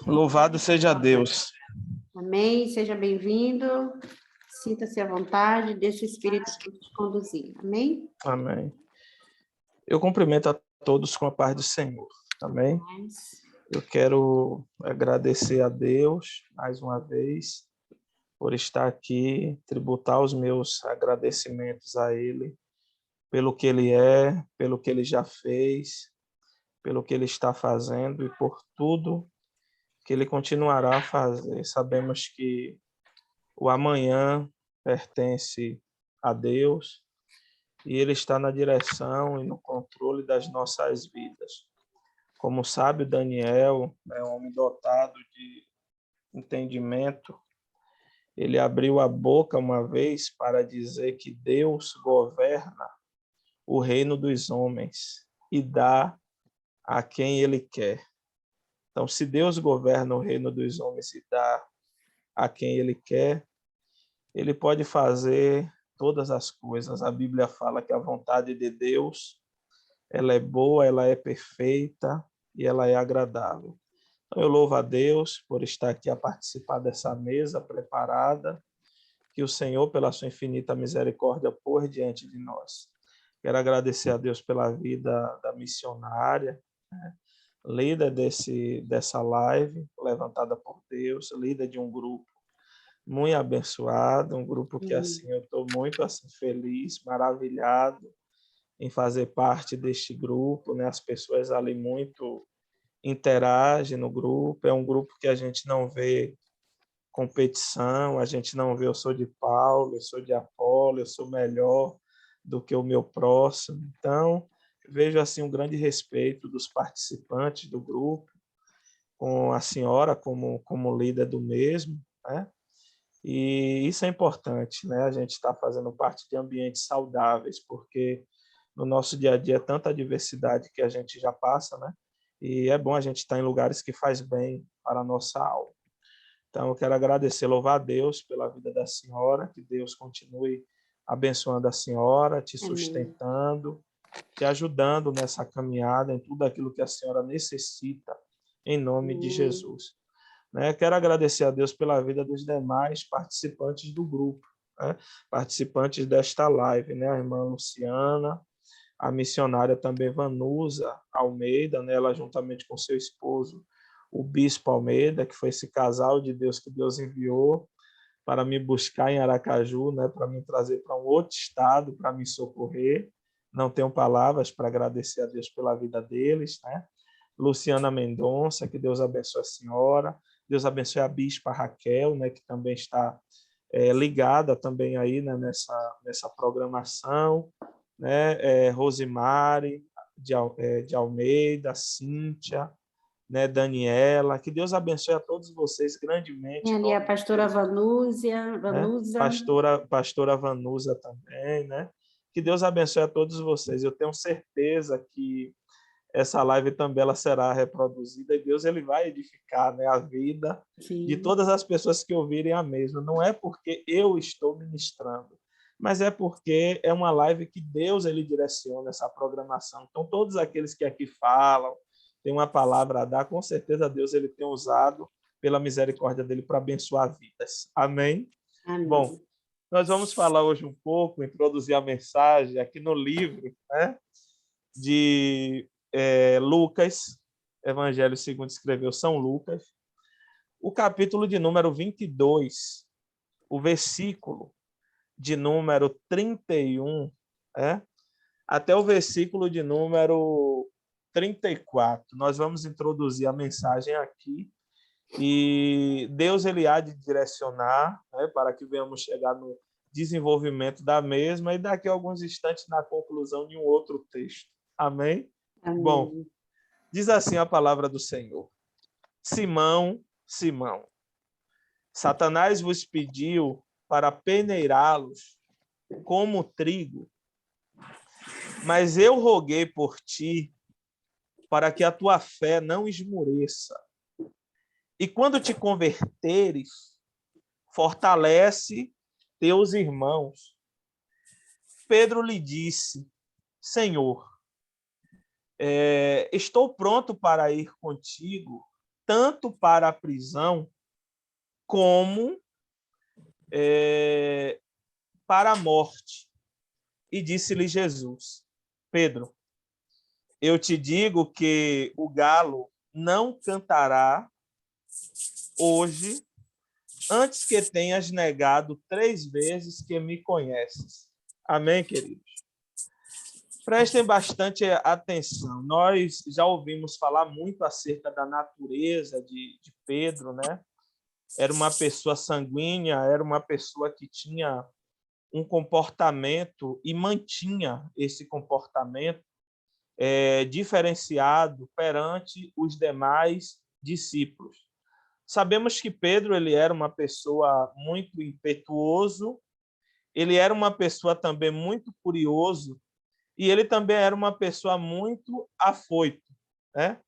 Louvado seja Deus. Amém. Seja bem-vindo. Sinta-se à vontade, deixe o Espírito Santo te conduzir. Amém? Amém. Eu cumprimento a todos com a paz do Senhor. Amém? Eu quero agradecer a Deus mais uma vez por estar aqui, tributar os meus agradecimentos a Ele pelo que Ele é, pelo que Ele já fez, pelo que Ele está fazendo e por tudo que Ele continuará a fazer. Sabemos que o amanhã pertence a Deus e Ele está na direção e no controle das nossas vidas. Como sabe, Daniel é um homem dotado de entendimento. Ele abriu a boca uma vez para dizer que Deus governa o reino dos homens e dá a quem Ele quer. Então, se Deus governa o reino dos homens e dá a quem Ele quer, Ele pode fazer todas as coisas. A Bíblia fala que a vontade de Deus, ela é boa, ela é perfeita e ela é agradável. Então, eu louvo a Deus por estar aqui a participar dessa mesa preparada, que o Senhor, pela sua infinita misericórdia, pôs diante de nós. Quero agradecer a Deus pela vida da missionária, né? Líder dessa live, levantada por Deus, líder de um grupo muito abençoado, um grupo que assim eu estou muito assim feliz, maravilhado em fazer parte deste grupo, né? As pessoas ali muito interagem no grupo, é um grupo que a gente não vê competição, a gente não vê eu sou de Paulo, eu sou de Apolo, eu sou melhor do que o meu próximo. Então, vejo assim um grande respeito dos participantes do grupo, com a senhora como líder do mesmo, né? E isso é importante, né? A gente está fazendo parte de ambientes saudáveis, porque no nosso dia a dia é tanta diversidade que a gente já passa, né? E é bom a gente estar em lugares que faz bem para a nossa alma. Então, eu quero agradecer, louvar a Deus pela vida da senhora, que Deus continue abençoando a senhora, te sustentando, te ajudando nessa caminhada, em tudo aquilo que a senhora necessita, em nome de Jesus. Né? Quero agradecer a Deus pela vida dos demais participantes do grupo, né? Participantes desta live, né? A irmã Luciana, a missionária também Vanusa Almeida, né? Ela juntamente com seu esposo, o Bispo Almeida, que foi esse casal de Deus que Deus enviou para me buscar em Aracaju, né? Para me trazer para um outro estado, para me socorrer. Não tenho palavras para agradecer a Deus pela vida deles, né? Luciana Mendonça, que Deus abençoe a senhora. Deus abençoe a bispa Raquel, né, que também está ligada também aí, né, nessa programação, né, Rosimari de Almeida, Cíntia, né, Daniela, que Deus abençoe a todos vocês grandemente. Tem ali a pastora Vanusa. Né? Pastora Vanusa também, né? Que Deus abençoe a todos vocês. Eu tenho certeza que essa live também ela será reproduzida e Deus ele vai edificar, né, a vida de todas as pessoas que ouvirem a mesma. Não é porque eu estou ministrando, mas é porque é uma live que Deus ele direciona essa programação. Então, todos aqueles que aqui falam, têm uma palavra a dar, com certeza Deus ele tem usado pela misericórdia dele para abençoar vidas. Amém? Amém. Bom, nós vamos falar hoje um pouco, introduzir a mensagem aqui no livro, né, de Lucas, Evangelho segundo escreveu São Lucas, o capítulo de número 22, o versículo de número 31, até o versículo de número 34. Nós vamos introduzir a mensagem aqui e Deus ele há de direcionar, né, para que venhamos chegar no desenvolvimento da mesma e daqui a alguns instantes na conclusão de um outro texto. Amém? Amém. Bom, diz assim a palavra do Senhor. Simão, Simão, Satanás vos pediu para peneirá-los como trigo, mas eu roguei por ti para que a tua fé não esmoreça. E quando te converteres, fortalece teus irmãos. Pedro lhe disse, Senhor, estou pronto para ir contigo, tanto para a prisão como para a morte. E disse-lhe Jesus: Pedro, eu te digo que o galo não cantará hoje antes que tenhas negado 3 vezes que me conheces. Amém, queridos? Prestem bastante atenção. Nós já ouvimos falar muito acerca da natureza de Pedro, né? Era uma pessoa sanguínea, era uma pessoa que tinha um comportamento e mantinha esse comportamento diferenciado perante os demais discípulos. Sabemos que Pedro ele era uma pessoa muito impetuoso, ele era uma pessoa também muito curioso e ele também era uma pessoa muito afoito, né?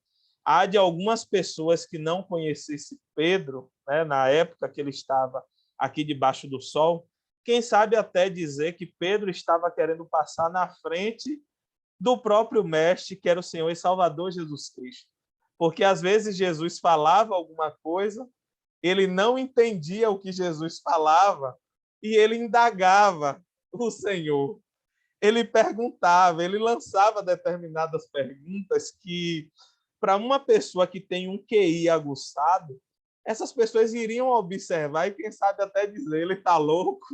Há de algumas pessoas que não conhecessem Pedro, né, na época que ele estava aqui debaixo do sol, quem sabe até dizer que Pedro estava querendo passar na frente do próprio mestre, que era o Senhor e Salvador Jesus Cristo. Porque às vezes Jesus falava alguma coisa, ele não entendia o que Jesus falava e ele indagava o Senhor. Ele perguntava, ele lançava determinadas perguntas que, para uma pessoa que tem um QI aguçado, essas pessoas iriam observar e, quem sabe, até dizer: ele está louco,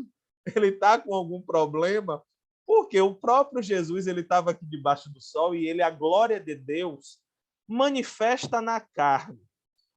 ele está com algum problema, porque o próprio Jesus ele estava aqui debaixo do sol e ele, a glória de Deus, manifesta na carne.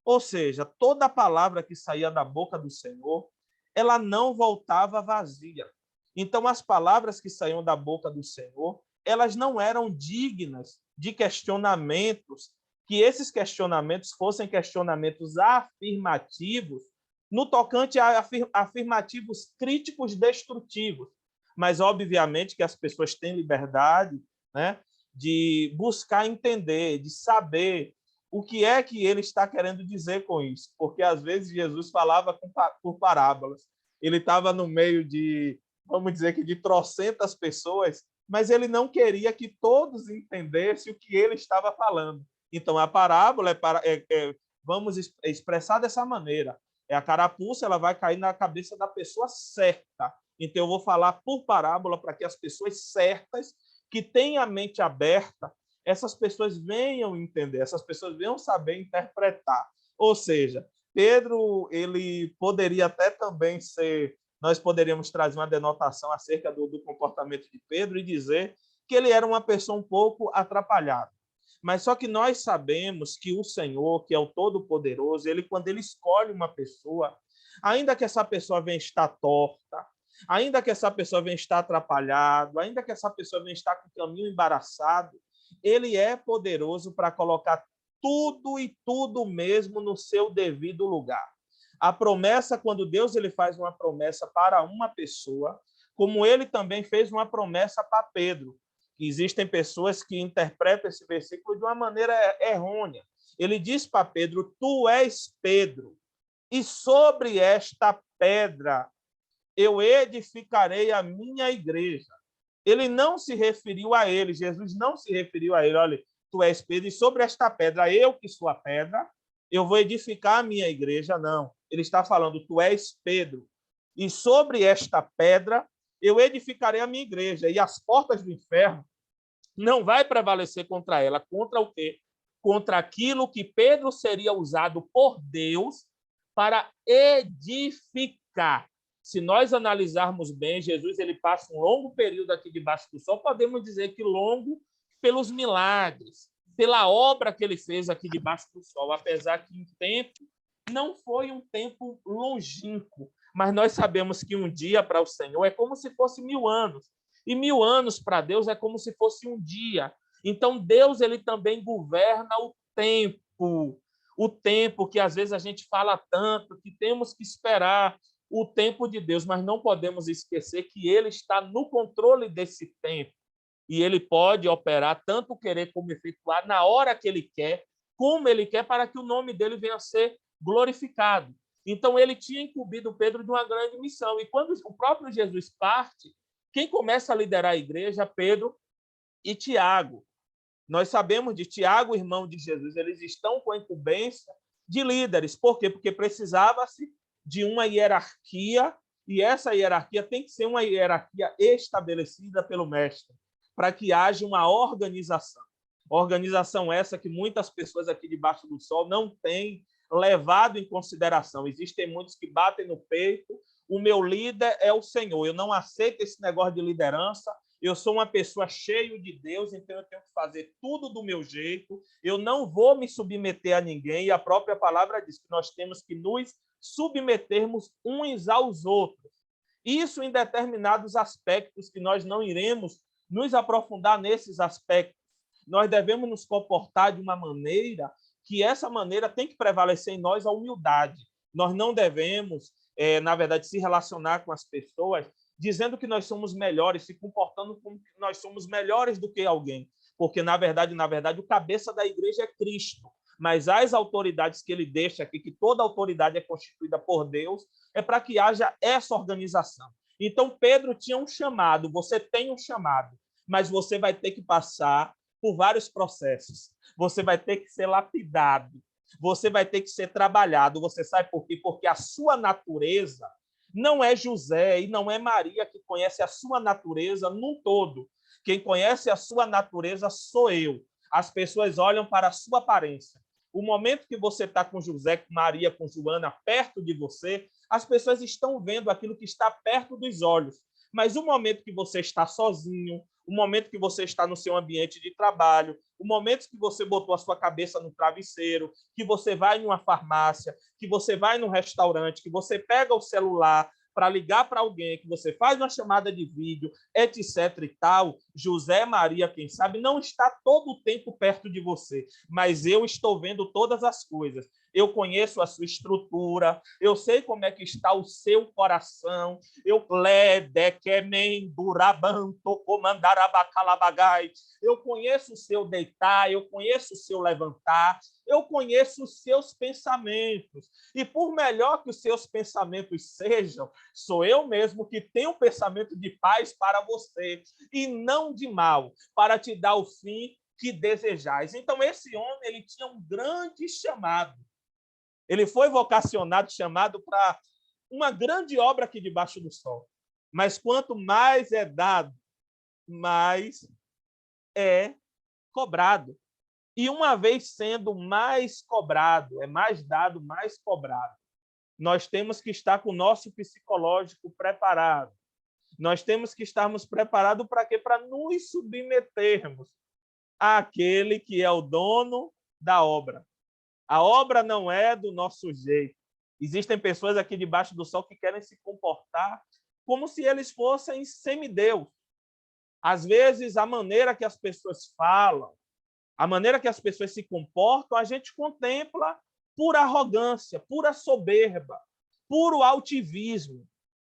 Ou seja, toda a palavra que saía da boca do Senhor, ela não voltava vazia. Então, as palavras que saíam da boca do Senhor, elas não eram dignas de questionamentos, que esses questionamentos fossem questionamentos afirmativos, no tocante a afirmativos críticos destrutivos. Mas, obviamente, que as pessoas têm liberdade, né, de buscar entender, de saber o que é que ele está querendo dizer com isso. Porque, às vezes, Jesus falava por parábolas. Ele estava no meio de, vamos dizer que de trocentas pessoas, mas ele não queria que todos entendessem o que ele estava falando. Então, a parábola vamos expressar dessa maneira. A carapuça ela vai cair na cabeça da pessoa certa. Então, eu vou falar por parábola para que as pessoas certas, que têm a mente aberta, essas pessoas venham entender, essas pessoas venham saber interpretar. Ou seja, Pedro, ele poderia até também ser, nós poderíamos trazer uma denotação acerca do comportamento de Pedro e dizer que ele era uma pessoa um pouco atrapalhada. Mas só que nós sabemos que o Senhor, que é o Todo-Poderoso, ele, quando ele escolhe uma pessoa, ainda que essa pessoa venha estar torta, ainda que essa pessoa venha estar atrapalhada, ainda que essa pessoa venha estar com o caminho embaraçado, ele é poderoso para colocar tudo e tudo mesmo no seu devido lugar. A promessa, quando Deus ele faz uma promessa para uma pessoa, como ele também fez uma promessa para Pedro. Existem pessoas que interpretam esse versículo de uma maneira errônea. Ele diz para Pedro: tu és Pedro, e sobre esta pedra eu edificarei a minha igreja. Ele não se referiu a ele, Jesus não se referiu a ele: olha, tu és Pedro, e sobre esta pedra, eu que sou a pedra, eu vou edificar a minha igreja. Não, ele está falando: tu és Pedro, e sobre esta pedra eu edificarei a minha igreja, e as portas do inferno não vai prevalecer contra ela. Contra o quê? Contra aquilo que Pedro seria usado por Deus para edificar. Se nós analisarmos bem, Jesus ele passa um longo período aqui debaixo do sol, podemos dizer que longo pelos milagres, pela obra que ele fez aqui debaixo do sol, apesar que o tempo não foi um tempo longínquo, mas nós sabemos que um dia para o Senhor é como se fosse 1000 anos, e 1000 anos para Deus é como se fosse um dia. Então, Deus ele também governa o tempo que às vezes a gente fala tanto, que temos que esperar o tempo de Deus, mas não podemos esquecer que ele está no controle desse tempo. E ele pode operar tanto querer como efetuar na hora que ele quer, como ele quer, para que o nome dele venha a ser glorificado. Então, ele tinha incumbido Pedro de uma grande missão. E quando o próprio Jesus parte, quem começa a liderar a igreja? Pedro e Tiago. Nós sabemos de Tiago, irmão de Jesus, eles estão com a incumbência de líderes. Por quê? Porque precisava-se de uma hierarquia, e essa hierarquia tem que ser uma hierarquia estabelecida pelo mestre, para que haja uma organização. Organização essa que muitas pessoas aqui debaixo do sol não têm levado em consideração. Existem muitos que batem no peito: o meu líder é o Senhor, eu não aceito esse negócio de liderança, eu sou uma pessoa cheia de Deus, então eu tenho que fazer tudo do meu jeito, eu não vou me submeter a ninguém, e a própria palavra diz que nós temos que nos submetermos uns aos outros. Isso em determinados aspectos que nós não iremos nos aprofundar nesses aspectos. Nós devemos nos comportar de uma maneira que essa maneira tem que prevalecer em nós a humildade. Nós não devemos, na verdade, se relacionar com as pessoas dizendo que nós somos melhores, se comportando como que nós somos melhores do que alguém, porque, na verdade, o cabeça da igreja é Cristo, mas as autoridades que ele deixa aqui, que toda autoridade é constituída por Deus, é para que haja essa organização. Então, Pedro tinha um chamado, você tem um chamado, mas você vai ter que passar por vários processos. Você vai ter que ser lapidado, você vai ter que ser trabalhado. Você sabe por quê? Porque a sua natureza não é José e não é Maria que conhece a sua natureza num todo. Quem conhece a sua natureza sou eu. As pessoas olham para a sua aparência. O momento que você está com José, com Maria, com Joana, perto de você, as pessoas estão vendo aquilo que está perto dos olhos. Mas o momento que você está sozinho, o momento que você está no seu ambiente de trabalho, o momento que você botou a sua cabeça no travesseiro, que você vai numa farmácia, que você vai num restaurante, que você pega o celular para ligar para alguém, que você faz uma chamada de vídeo, etc. e tal, José Maria, quem sabe, não está todo o tempo perto de você, mas eu estou vendo todas as coisas. Eu conheço a sua estrutura, eu sei como é que está o seu coração, eu conheço o seu deitar, eu conheço o seu levantar, eu conheço os seus pensamentos. E por melhor que os seus pensamentos sejam, sou eu mesmo que tenho um pensamento de paz para você e não de mal, para te dar o fim que desejais. Então, esse homem ele tinha um grande chamado. Ele foi vocacionado, chamado para uma grande obra aqui debaixo do sol. Mas quanto mais é dado, mais é cobrado. E uma vez sendo mais cobrado, é mais dado, mais cobrado, nós temos que estar com o nosso psicológico preparado. Nós temos que estarmos preparados para quê? Para nos submetermos àquele que é o dono da obra. A obra não é do nosso jeito. Existem pessoas aqui debaixo do sol que querem se comportar como se eles fossem semideus. Às vezes, a maneira que as pessoas falam, a maneira que as pessoas se comportam, a gente contempla pura arrogância, pura soberba, puro altivismo.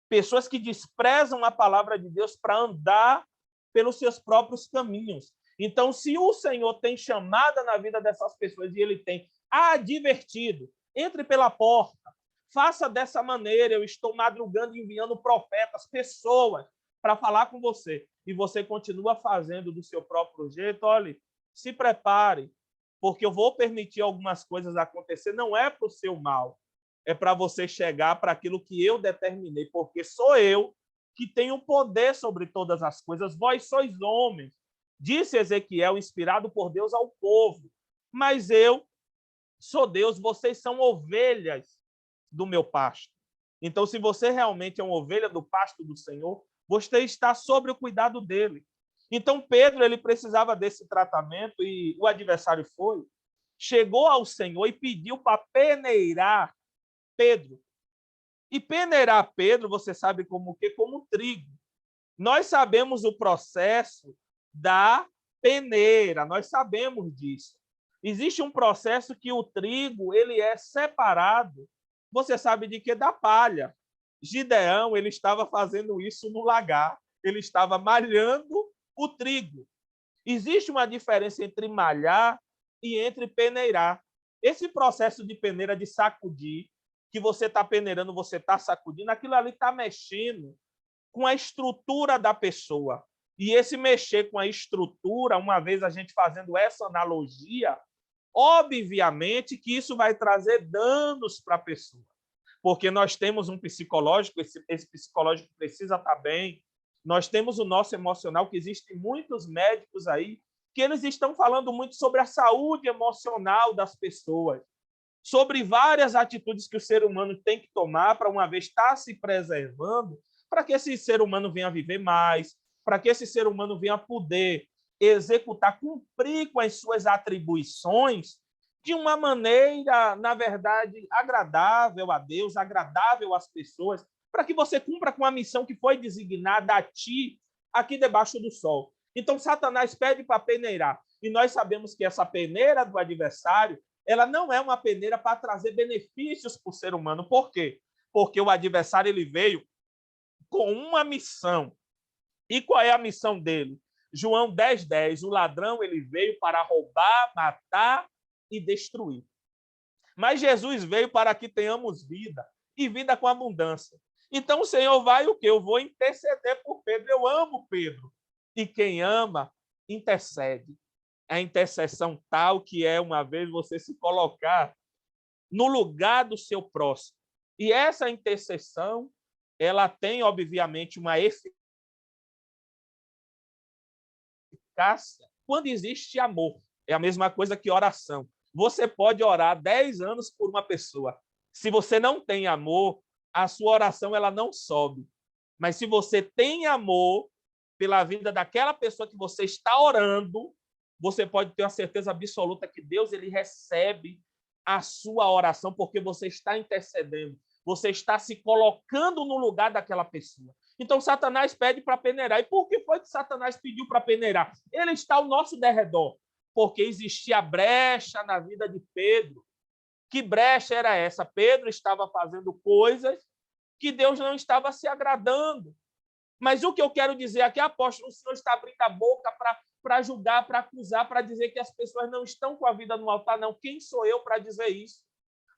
Pessoas que desprezam a palavra de Deus para andar pelos seus próprios caminhos. Então, se o Senhor tem chamada na vida dessas pessoas e ele tem advertido, entre pela porta, faça dessa maneira, eu estou madrugando enviando profetas, pessoas, para falar com você, e você continua fazendo do seu próprio jeito, olhe, se prepare, porque eu vou permitir algumas coisas acontecer, não é para o seu mal, é para você chegar para aquilo que eu determinei, porque sou eu que tenho poder sobre todas as coisas, vós sois homens, disse Ezequiel, inspirado por Deus ao povo, mas eu sou Deus, vocês são ovelhas do meu pasto. Então, se você realmente é uma ovelha do pasto do Senhor, você está sob o cuidado dele. Então, Pedro ele precisava desse tratamento e o adversário chegou ao Senhor e pediu para peneirar Pedro. E peneirar Pedro, você sabe como o quê? Como trigo. Nós sabemos o processo da peneira, nós sabemos disso. Existe um processo que o trigo ele é separado. Você sabe de que? Da palha. Gideão ele estava fazendo isso no lagar. Ele estava malhando o trigo. Existe uma diferença entre malhar e entre peneirar. Esse processo de peneira, de sacudir, que você está peneirando, você está sacudindo, aquilo ali está mexendo com a estrutura da pessoa. E esse mexer com a estrutura, uma vez a gente fazendo essa analogia, Obviamente que isso vai trazer danos para a pessoa, porque nós temos um psicológico, esse psicológico precisa estar bem, nós temos o nosso emocional, que existem muitos médicos aí que eles estão falando muito sobre a saúde emocional das pessoas, sobre várias atitudes que o ser humano tem que tomar para, uma vez estar se preservando, para que esse ser humano venha viver mais, para que esse ser humano venha poder executar, cumprir com as suas atribuições de uma maneira, na verdade, agradável a Deus, agradável às pessoas, para que você cumpra com a missão que foi designada a ti aqui debaixo do sol. Então, Satanás pede para peneirar. E nós sabemos que essa peneira do adversário, ela não é uma peneira para trazer benefícios para o ser humano. Por quê? Porque o adversário ele veio com uma missão. E qual é a missão dele? João 10:10, o ladrão ele veio para roubar, matar e destruir. Mas Jesus veio para que tenhamos vida, e vida com abundância. Então o Senhor vai o quê? Eu vou interceder por Pedro. Eu amo Pedro. E quem ama, intercede. A intercessão tal que é, uma vez, você se colocar no lugar do seu próximo. E essa intercessão, ela tem, obviamente, uma eficácia quando existe amor. É a mesma coisa que oração. Você pode orar 10 anos por uma pessoa. Se você não tem amor, a sua oração ela não sobe. Mas se você tem amor pela vida daquela pessoa que você está orando, você pode ter a certeza absoluta que Deus ele recebe a sua oração, porque você está intercedendo, você está se colocando no lugar daquela pessoa. Então, Satanás pede para peneirar. E por que foi que Satanás pediu para peneirar? Ele está ao nosso derredor, porque existia brecha na vida de Pedro. Que brecha era essa? Pedro estava fazendo coisas que Deus não estava se agradando. Mas o que eu quero dizer aqui, apóstolo, o Senhor está abrindo a boca para julgar, para acusar, para dizer que as pessoas não estão com a vida no altar, não. Quem sou eu para dizer isso?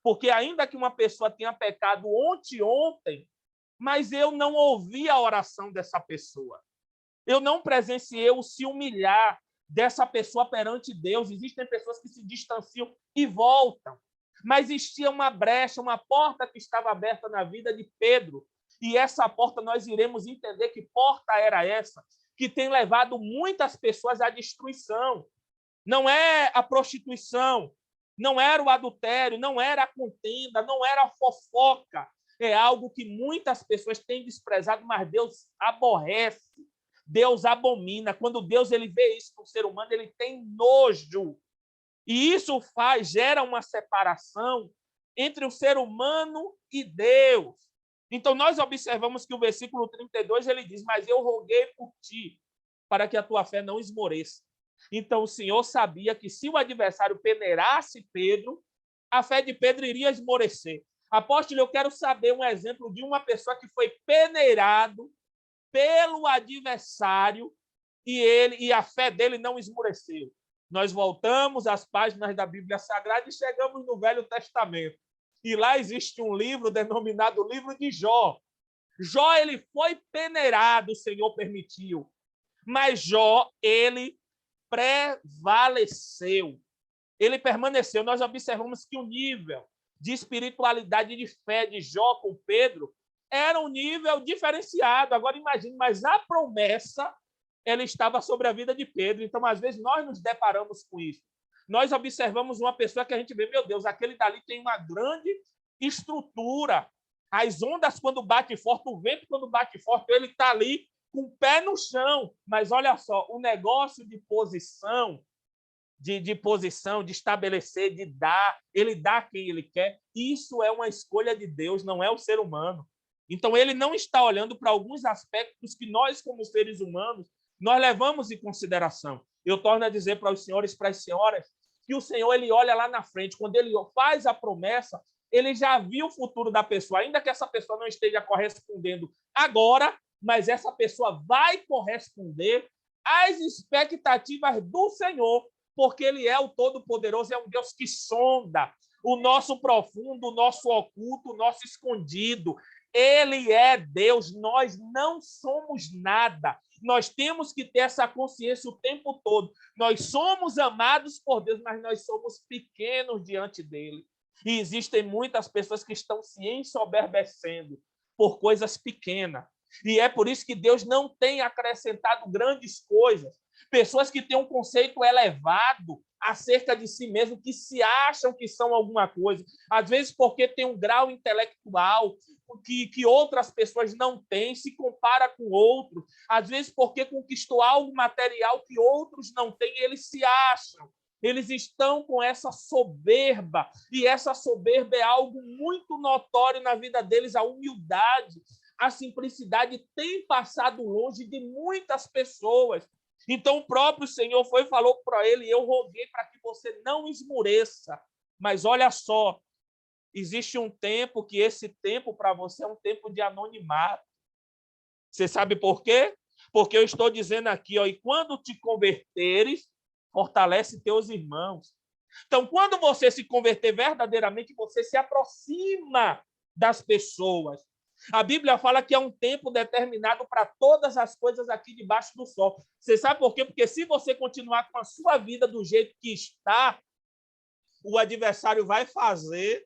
Porque ainda que uma pessoa tenha pecado ontem, mas eu não ouvi a oração dessa pessoa. Eu não presenciei o se humilhar dessa pessoa perante Deus. Existem pessoas que se distanciam e voltam. Mas existia uma brecha, uma porta que estava aberta na vida de Pedro. E essa porta nós iremos entender que porta era essa, que tem levado muitas pessoas à destruição. Não é a prostituição, não era o adultério, não era a contenda, não era a fofoca. É algo que muitas pessoas têm desprezado, mas Deus aborrece, Deus abomina. Quando Deus ele vê isso no ser humano, ele tem nojo. E isso gera uma separação entre o ser humano e Deus. Então, nós observamos que o versículo 32, ele diz, mas eu roguei por ti, para que a tua fé não esmoreça. Então, o Senhor sabia que se o adversário peneirasse Pedro, a fé de Pedro iria esmorecer. Apóstolo, eu quero saber um exemplo de uma pessoa que foi peneirado pelo adversário e a fé dele não esmoreceu. Nós voltamos às páginas da Bíblia Sagrada e chegamos no Velho Testamento. E lá existe um livro denominado Livro de Jó. Jó, ele foi peneirado, o Senhor permitiu. Mas Jó, ele prevaleceu. Ele permaneceu. Nós observamos que o nível de espiritualidade e de fé de Jó com Pedro era um nível diferenciado. Agora imagine, mas a promessa ela estava sobre a vida de Pedro. Então, às vezes, nós nos deparamos com isso. Nós observamos uma pessoa que a gente vê, meu Deus, aquele dali tem uma grande estrutura. As ondas, quando bate forte, o vento, quando bate forte, ele está ali com o pé no chão. Mas olha só, o negócio de posição, de posição, de estabelecer, de dar, ele dá quem ele quer. Isso é uma escolha de Deus, não é o ser humano. Então, ele não está olhando para alguns aspectos que nós, como seres humanos, nós levamos em consideração. Eu torno a dizer para os senhores e para as senhoras que o Senhor ele olha lá na frente. Quando ele faz a promessa, ele já viu o futuro da pessoa, ainda que essa pessoa não esteja correspondendo agora, mas essa pessoa vai corresponder às expectativas do Senhor, porque ele é o Todo-Poderoso, é um Deus que sonda o nosso profundo, o nosso oculto, o nosso escondido. Ele é Deus, nós não somos nada. Nós temos que ter essa consciência o tempo todo. Nós somos amados por Deus, mas nós somos pequenos diante dele. E existem muitas pessoas que estão se ensoberbecendo por coisas pequenas. E é por isso que Deus não tem acrescentado grandes coisas. Pessoas que têm um conceito elevado acerca de si mesmo, que se acham que são alguma coisa. Às vezes porque tem um grau intelectual que outras pessoas não têm, se compara com outros. Às vezes porque conquistou algo material que outros não têm, eles se acham. Eles estão com essa soberba, e essa soberba é algo muito notório na vida deles, a humildade, a simplicidade tem passado longe de muitas pessoas. Então o próprio Senhor foi e falou para ele, eu roguei para que você não esmoreça. Mas olha só, existe um tempo que esse tempo para você é um tempo de anonimato. Você sabe por quê? Porque eu estou dizendo aqui, ó, e quando te converteres, fortalece teus irmãos. Então, quando você se converter verdadeiramente, você se aproxima das pessoas. A Bíblia fala que é um tempo determinado para todas as coisas aqui debaixo do sol. Você sabe por quê? Porque se você continuar com a sua vida do jeito que está, o adversário vai fazer,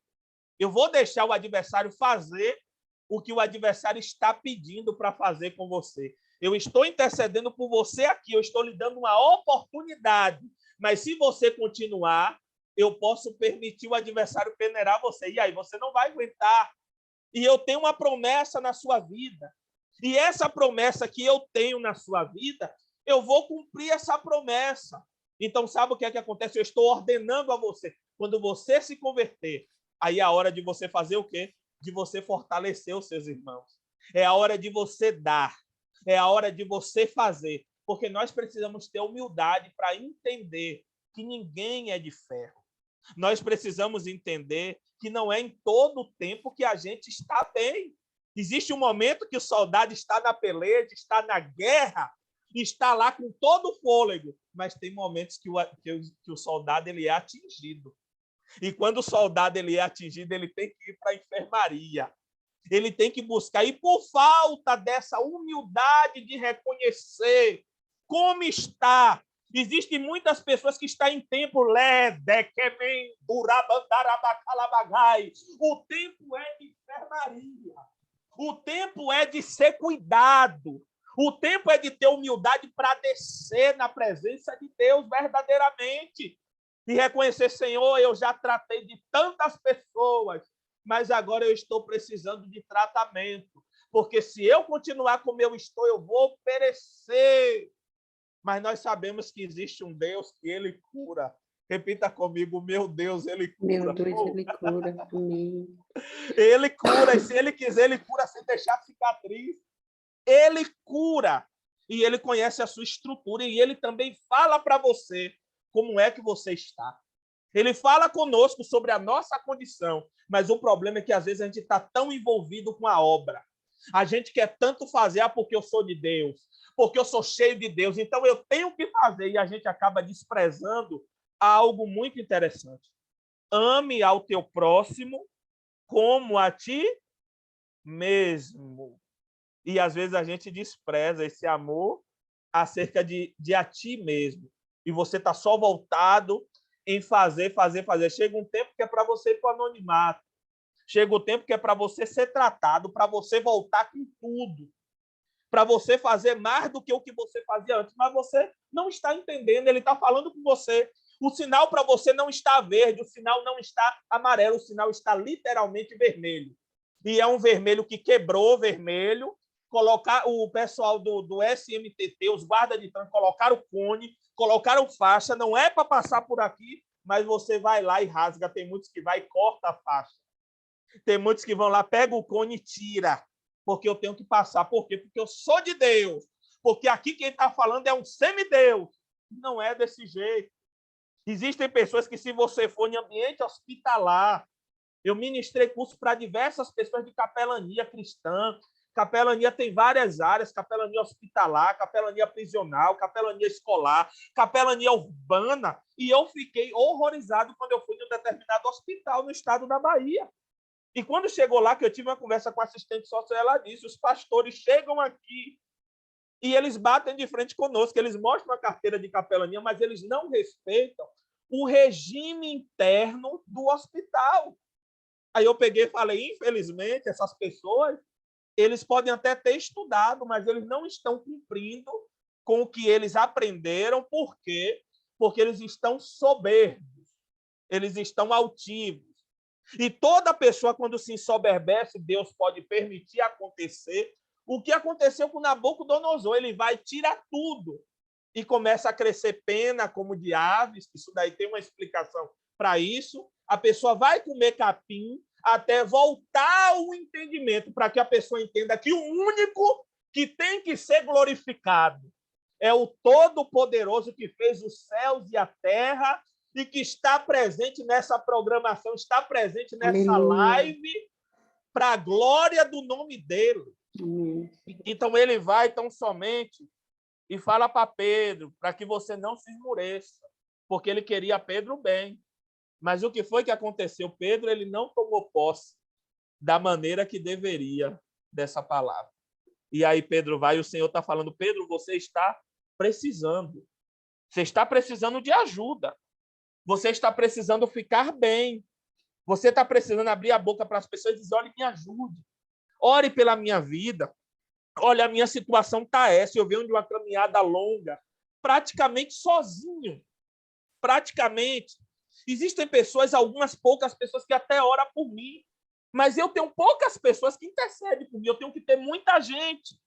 eu vou deixar o adversário fazer o que o adversário está pedindo para fazer com você. Eu estou intercedendo por você aqui, eu estou lhe dando uma oportunidade, mas se você continuar, eu posso permitir o adversário peneirar você. E aí, você não vai aguentar. E eu tenho uma promessa na sua vida. E essa promessa que eu tenho na sua vida, eu vou cumprir essa promessa. Então, sabe o que é que acontece? Eu estou ordenando a você. Quando você se converter, aí é a hora de você fazer o quê? De você fortalecer os seus irmãos. É a hora de você dar. É a hora de você fazer. Porque nós precisamos ter humildade para entender que ninguém é de ferro. Nós precisamos entender que não é em todo o tempo que a gente está bem. Existe um momento que o soldado está na peleja, está na guerra, está lá com todo o fôlego, mas tem momentos que o soldado ele é atingido. E quando o soldado ele é atingido, ele tem que ir para a enfermaria. Ele tem que buscar. E por falta dessa humildade de reconhecer como está, existem muitas pessoas que estão em tempo o tempo é de enfermaria. O tempo é de ser cuidado. O tempo é de ter humildade para descer na presença de Deus verdadeiramente. E reconhecer, Senhor, eu já tratei de tantas pessoas, mas agora eu estou precisando de tratamento. Porque se eu continuar como eu estou, eu vou perecer. Mas nós sabemos que existe um Deus que ele cura. Repita comigo, meu Deus, ele cura. Meu Deus, ele cura. Amém. Ele cura, e se ele quiser, ele cura sem deixar cicatriz. Ele cura. E ele conhece a sua estrutura, e ele também fala para você como é que você está. Ele fala conosco sobre a nossa condição, mas o problema é que às vezes a gente está tão envolvido com a obra. A gente quer tanto fazer porque eu sou de Deus, porque eu sou cheio de Deus, então eu tenho que fazer, e a gente acaba desprezando algo muito interessante. Ame ao teu próximo como a ti mesmo. E às vezes a gente despreza esse amor acerca de a ti mesmo. E você está só voltado em fazer. Chega um tempo que é para você ir para o anonimato. Chega o tempo que é para você ser tratado, para você voltar com tudo. Para você fazer mais do que o que você fazia antes. Mas você não está entendendo, ele está falando com você. O sinal para você não está verde, o sinal não está amarelo, o sinal está literalmente vermelho. E é um vermelho que quebrou vermelho. Colocar o pessoal do SMTT, os guardas de trânsito, colocaram cone, colocaram faixa, não é para passar por aqui, mas você vai lá e rasga. Tem muitos que vai e corta a faixa. Tem muitos que vão lá, pega o cone e tira, porque eu tenho que passar. Por quê? Porque eu sou de Deus. Porque aqui quem está falando é um semideus. Não é desse jeito. Existem pessoas que, se você for em ambiente hospitalar, eu ministrei curso para diversas pessoas de capelania cristã. Capelania tem várias áreas, capelania hospitalar, capelania prisional, capelania escolar, capelania urbana, e eu fiquei horrorizado quando eu fui em um determinado hospital no estado da Bahia. E quando chegou lá, que eu tive uma conversa com a assistente social, ela disse, os pastores chegam aqui e eles batem de frente conosco, eles mostram a carteira de capelania, mas eles não respeitam o regime interno do hospital. Aí eu peguei e falei, infelizmente, essas pessoas, eles podem até ter estudado, mas eles não estão cumprindo com o que eles aprenderam. Por quê? Porque eles estão soberbos, eles estão altivos. E toda pessoa, quando se ensoberbece, Deus pode permitir acontecer. O que aconteceu com Nabucodonosor? Ele vai tirar tudo e começa a crescer pena como de aves. Isso daí tem uma explicação para isso. A pessoa vai comer capim até voltar ao entendimento, para que a pessoa entenda que o único que tem que ser glorificado é o Todo-Poderoso que fez os céus e a terra e que está presente nessa programação, está presente nessa live para a glória do nome dele. Então, ele vai tão somente e fala para Pedro, para que você não se esmoreça, porque ele queria Pedro bem. Mas o que foi que aconteceu? Pedro, ele não tomou posse da maneira que deveria dessa palavra. E aí Pedro vai e o Senhor está falando, Pedro, você está precisando. Você está precisando de ajuda. Você está precisando ficar bem. Você está precisando abrir a boca para as pessoas e dizer, olha, me ajude. Ore pela minha vida. Olha, a minha situação está essa. Eu venho de uma caminhada longa, praticamente sozinho. Praticamente. Existem pessoas, algumas poucas pessoas que até oram por mim. Mas eu tenho poucas pessoas que intercedem por mim. Eu tenho que ter muita gente.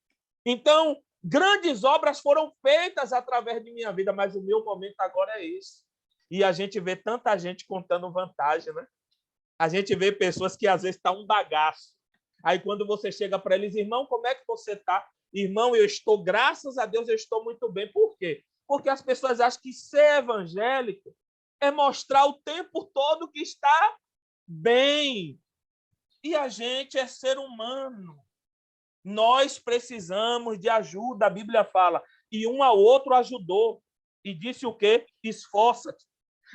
Então, grandes obras foram feitas através de minha vida, mas o meu momento agora é esse. E a gente vê tanta gente contando vantagem, né? A gente vê pessoas que às vezes estão um bagaço. Aí quando você chega para eles, irmão, como é que você está? Irmão, eu estou, graças a Deus, eu estou muito bem. Por quê? Porque as pessoas acham que ser evangélico é mostrar o tempo todo que está bem. E a gente é ser humano. Nós precisamos de ajuda. A Bíblia fala, e um ao outro ajudou. E disse o quê? Esforça-te.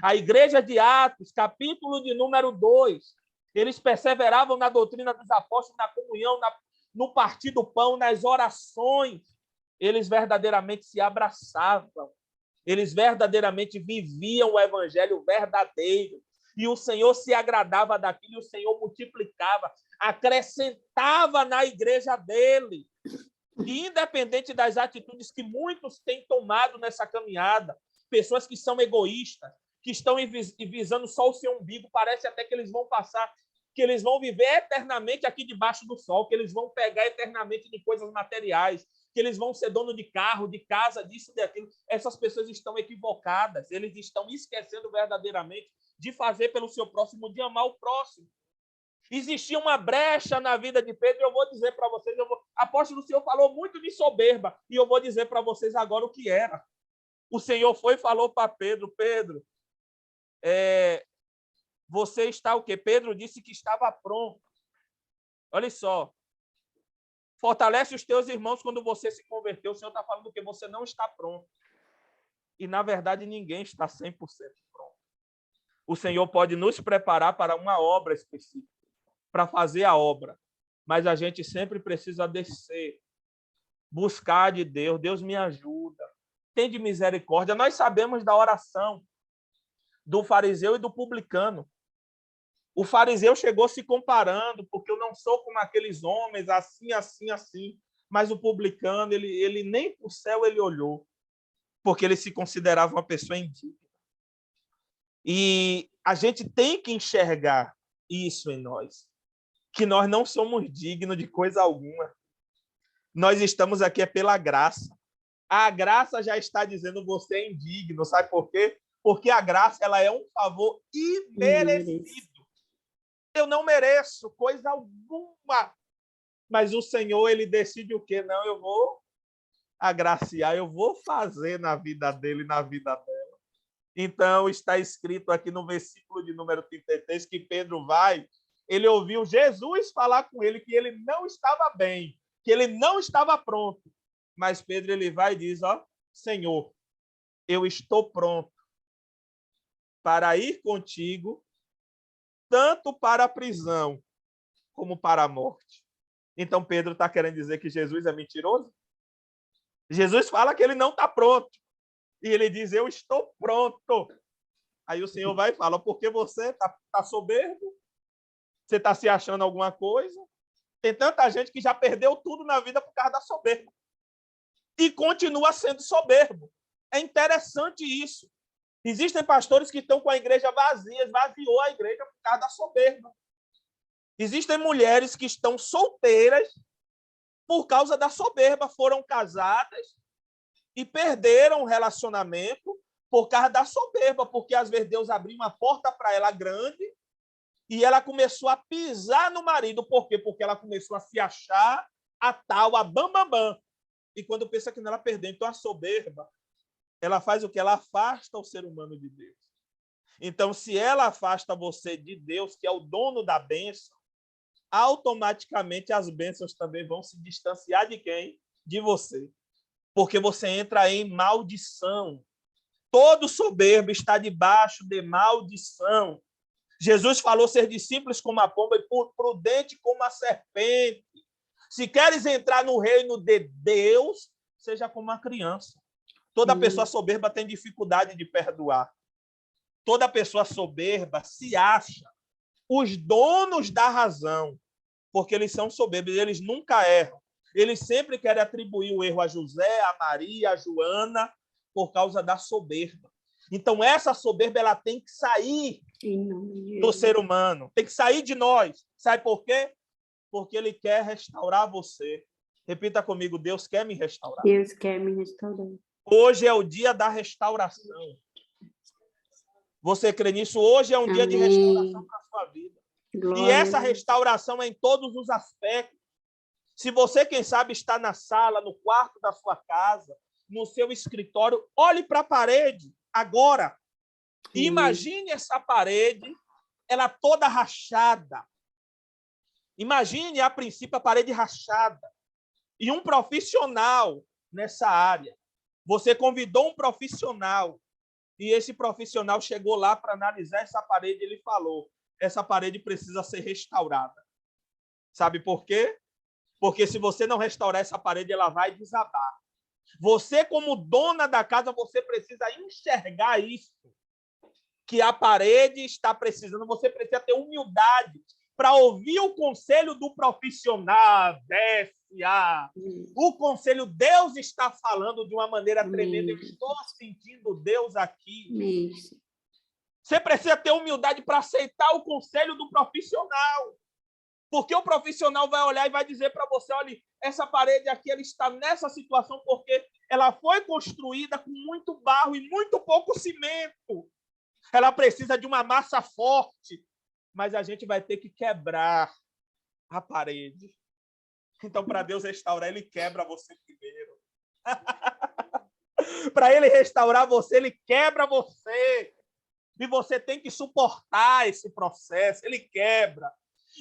A igreja de Atos, capítulo de número 2, eles perseveravam na doutrina dos apóstolos, na comunhão, no partir do pão, nas orações. Eles verdadeiramente se abraçavam. Eles verdadeiramente viviam o evangelho verdadeiro. E o Senhor se agradava daquilo, e o Senhor multiplicava, acrescentava na igreja dele. E independente das atitudes que muitos têm tomado nessa caminhada, pessoas que são egoístas, que estão visando só o seu umbigo, parece até que eles vão passar, que eles vão viver eternamente aqui debaixo do sol, que eles vão pegar eternamente de coisas materiais, que eles vão ser dono de carro, de casa, disso, daquilo. Essas pessoas estão equivocadas, eles estão esquecendo verdadeiramente de fazer pelo seu próximo, de amar o próximo. Existia uma brecha na vida de Pedro, eu vou dizer para vocês, apóstolo, o Senhor falou muito de soberba, e eu vou dizer para vocês agora o que era. O Senhor foi e falou para Pedro, Pedro, você está o quê? Pedro disse que estava pronto. Olha só. Fortalece os teus irmãos quando você se converteu. O Senhor está falando que você não está pronto. E, na verdade, ninguém está 100% pronto. O Senhor pode nos preparar para uma obra específica, para fazer a obra. Mas a gente sempre precisa descer, buscar de Deus. Deus me ajuda. Tem de misericórdia. Nós sabemos da oração do fariseu e do publicano. O fariseu chegou se comparando, porque eu não sou como aqueles homens, assim, assim, assim. Mas o publicano, ele nem para o céu ele olhou, porque ele se considerava uma pessoa indigna. E a gente tem que enxergar isso em nós, que nós não somos dignos de coisa alguma. Nós estamos aqui pela graça. A graça já está dizendo você é indigno, sabe por quê? Porque a graça ela é um favor imerecido. Eu não mereço coisa alguma. Mas o Senhor, ele decide o quê? Não, eu vou agraciar, eu vou fazer na vida dele, na vida dela. Então, está escrito aqui no versículo de número 33 que Pedro vai, ele ouviu Jesus falar com ele que ele não estava bem, que ele não estava pronto. Mas Pedro, ele vai e diz, ó, Senhor, eu estou pronto para ir contigo, tanto para a prisão como para a morte. Então, Pedro está querendo dizer que Jesus é mentiroso? Jesus fala que ele não está pronto. E ele diz, eu estou pronto. Aí o Senhor vai e fala, porque você está soberbo? Você está se achando alguma coisa? Tem tanta gente que já perdeu tudo na vida por causa da soberba. E continua sendo soberbo. É interessante isso. Existem pastores que estão com a igreja vazia, esvaziou a igreja por causa da soberba. Existem mulheres que estão solteiras por causa da soberba, foram casadas e perderam o relacionamento por causa da soberba, porque às vezes Deus abriu uma porta para ela grande e ela começou a pisar no marido. Por quê? Porque ela começou a se achar a tal, a bambambam. E quando pensa que não, ela perdeu. Então a soberba, ela faz o que? Ela afasta o ser humano de Deus. Então, se ela afasta você de Deus, que é o dono da bênção, automaticamente as bênçãos também vão se distanciar de quem? De você. Porque você entra em maldição. Todo soberbo está debaixo de maldição. Jesus falou ser discípulos como a pomba e prudente como a serpente. Se queres entrar no reino de Deus, seja como uma criança. Toda pessoa soberba tem dificuldade de perdoar. Toda pessoa soberba se acha os donos da razão, porque eles são soberbos, eles nunca erram. Eles sempre querem atribuir o erro a José, a Maria, a Joana, por causa da soberba. Então, essa soberba ela tem que sair do ser humano, tem que sair de nós. Sabe por quê? Porque ele quer restaurar você. Repita comigo, Deus quer me restaurar. Deus quer me restaurar. Hoje é o dia da restauração. Você crê nisso? Hoje é um dia de restauração para a sua vida. Glória. E essa restauração é em todos os aspectos. Se você, quem sabe, está na sala, no quarto da sua casa, no seu escritório, olhe para a parede agora. E imagine essa parede, ela toda rachada. Imagine, a princípio, a parede rachada. E um profissional nessa área. Você convidou um profissional e esse profissional chegou lá para analisar essa parede e ele falou, essa parede precisa ser restaurada. Sabe por quê? Porque se você não restaurar essa parede, ela vai desabar. Você, como dona da casa, você precisa enxergar isso, que a parede está precisando, você precisa ter humildade para ouvir o conselho do profissional. O conselho, Deus está falando de uma maneira tremenda. Eu estou sentindo Deus aqui. Você precisa ter humildade para aceitar o conselho do profissional. Porque o profissional vai olhar e vai dizer para você, olha, essa parede aqui ela está nessa situação porque ela foi construída com muito barro e muito pouco cimento. Ela precisa de uma massa forte, mas a gente vai ter que quebrar a parede. Então, para Deus restaurar, ele quebra você primeiro. Para ele restaurar você, ele quebra você. E você tem que suportar esse processo. Ele quebra.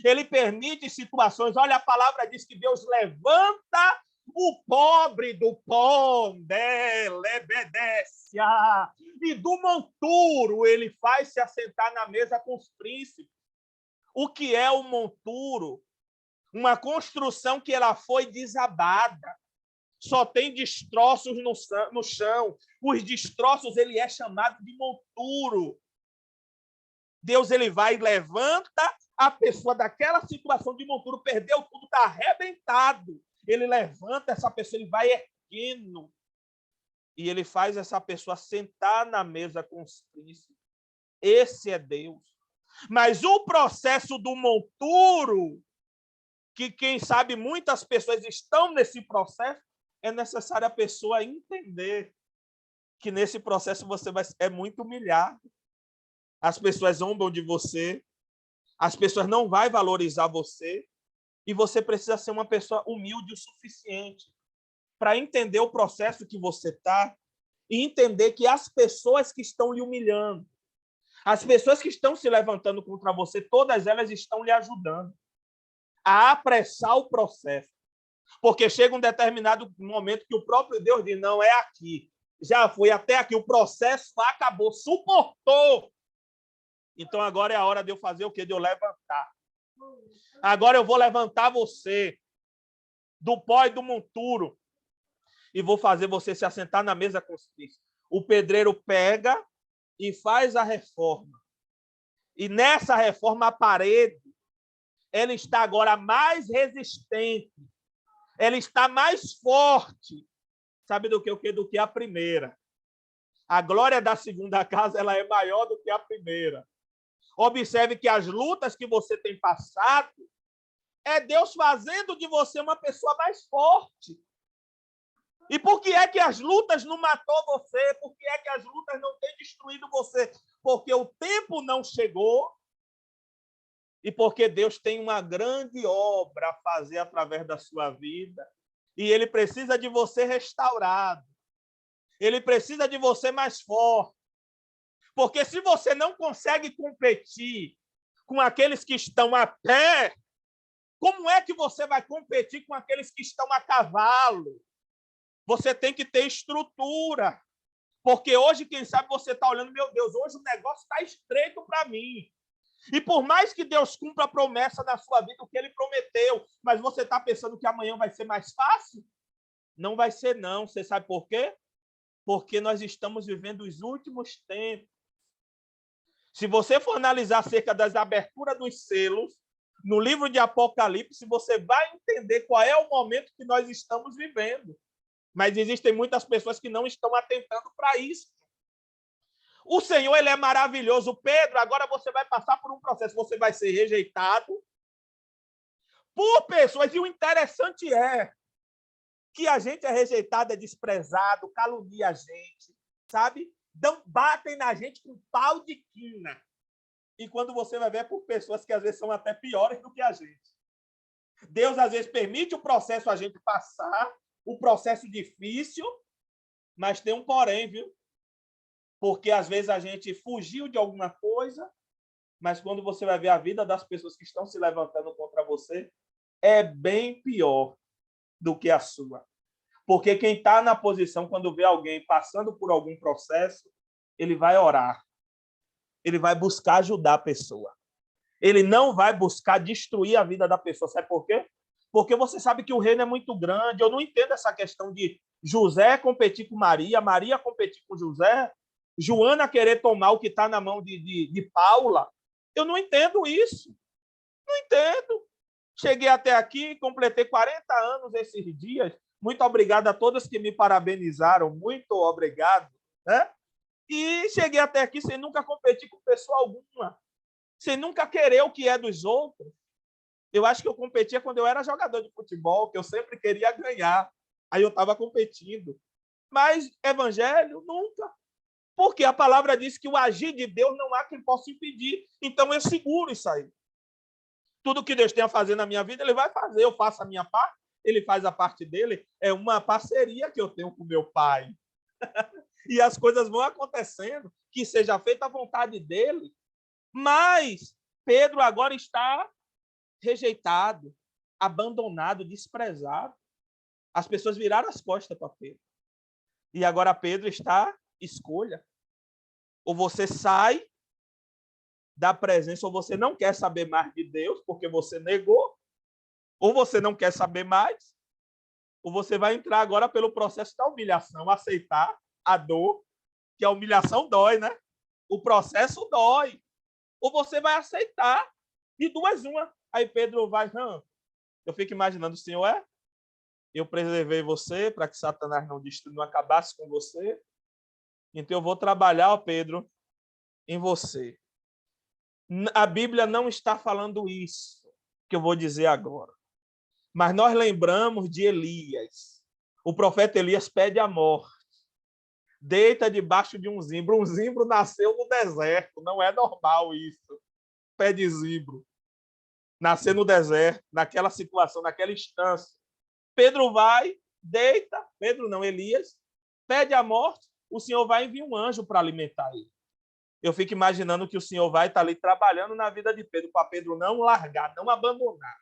Ele permite situações. Olha, a palavra diz que Deus levanta o pobre do pó, e do monturo ele faz se assentar na mesa com os príncipes. O que é o monturo? Uma construção que ela foi desabada. Só tem destroços no chão. Os destroços ele é chamado de monturo. Deus ele vai e levanta a pessoa daquela situação de monturo, perdeu tudo, está arrebentado. Ele levanta essa pessoa, ele vai erguendo. E ele faz essa pessoa sentar na mesa com os príncipes. Esse é Deus. Mas o processo do monturo, que quem sabe muitas pessoas estão nesse processo, é necessário a pessoa entender que nesse processo você é muito humilhado. As pessoas zombam de você, as pessoas não vão valorizar você, e você precisa ser uma pessoa humilde o suficiente para entender o processo que você está e entender que as pessoas que estão lhe humilhando, as pessoas que estão se levantando contra você, todas elas estão lhe ajudando a apressar o processo. Porque chega um determinado momento que o próprio Deus diz, não, é aqui. Já foi até aqui, o processo acabou, suportou. Então agora é a hora de eu fazer o quê? De eu levantar. Agora eu vou levantar você do pó e do monturo e vou fazer você se assentar na mesa com Cristo. O pedreiro pega e faz a reforma. E nessa reforma, a parede, ela está agora mais resistente. Ela está mais forte. Sabe do que? Do que a primeira. A glória da segunda casa, ela é maior do que a primeira. Observe que as lutas que você tem passado é Deus fazendo de você uma pessoa mais forte. E por que é que as lutas não matou você? Por que é que as lutas não têm destruído você? Porque o tempo não chegou e porque Deus tem uma grande obra a fazer através da sua vida. E Ele precisa de você restaurado. Ele precisa de você mais forte. Porque se você não consegue competir com aqueles que estão a pé, como é que você vai competir com aqueles que estão a cavalo? Você tem que ter estrutura. Porque hoje, quem sabe, você está olhando, meu Deus, hoje o negócio está estreito para mim. E por mais que Deus cumpra a promessa na sua vida, o que Ele prometeu, mas você está pensando que amanhã vai ser mais fácil? Não vai ser, não. Você sabe por quê? Porque nós estamos vivendo os últimos tempos. Se você for analisar acerca das aberturas dos selos, no livro de Apocalipse, você vai entender qual é o momento que nós estamos vivendo. Mas existem muitas pessoas que não estão atentando para isso. O Senhor, Ele é maravilhoso. Pedro, agora você vai passar por um processo. Você vai ser rejeitado por pessoas. E o interessante é que a gente é rejeitado, é desprezado, calunia a gente, sabe? Batem na gente com pau de quina. E quando você vai ver, é por pessoas que às vezes são até piores do que a gente. Deus, às vezes, permite o processo a gente passar, o processo difícil, mas tem um porém, viu? Porque, às vezes, a gente fugiu de alguma coisa, mas quando você vai ver a vida das pessoas que estão se levantando contra você, é bem pior do que a sua. Porque quem está na posição, quando vê alguém passando por algum processo, ele vai orar. Ele vai buscar ajudar a pessoa. Ele não vai buscar destruir a vida da pessoa. Sabe por quê? Porque você sabe que o reino é muito grande. Eu não entendo essa questão de José competir com Maria, Maria competir com José, Joana querer tomar o que está na mão de Paula. Eu não entendo isso. Não entendo. Cheguei até aqui, completei 40 anos esses dias. Muito obrigado a todas que me parabenizaram. Muito obrigado. Né? E cheguei até aqui sem nunca competir com pessoa alguma. Sem nunca querer o que é dos outros. Eu acho que eu competia quando eu era jogador de futebol, que eu sempre queria ganhar. Aí eu estava competindo. Mas evangelho, nunca. Porque a palavra diz que o agir de Deus não há quem possa impedir. Então eu seguro isso aí. Tudo que Deus tem a fazer na minha vida, Ele vai fazer. Eu faço a minha parte, Ele faz a parte dele. É uma parceria que eu tenho com meu Pai. E as coisas vão acontecendo, que seja feita a vontade dele. Mas Pedro agora está rejeitado, abandonado, desprezado. As pessoas viraram as costas para Pedro. E agora Pedro está escolha. Ou você sai da presença, ou você não quer saber mais de Deus, porque você negou, ou você não quer saber mais, ou você vai entrar agora pelo processo da humilhação, aceitar a dor, que a humilhação dói, né? O processo dói. Ou você vai aceitar, de duas uma. Aí Pedro vai, eu fico imaginando, o Senhor eu preservei você para que Satanás não acabasse com você. Então eu vou trabalhar, ó Pedro, em você. A Bíblia não está falando isso que eu vou dizer agora. Mas nós lembramos de Elias. O profeta Elias pede a morte. Deita debaixo de um zimbro. Um zimbro nasceu no deserto. Não é normal isso. Pé de zimbro. Nascer no deserto, naquela situação, naquela instância. Pedro vai, deita. Pedro não, Elias. Pede a morte. O Senhor vai enviar um anjo para alimentar ele. Eu fico imaginando que o Senhor vai estar ali trabalhando na vida de Pedro, para Pedro não largar, não abandonar.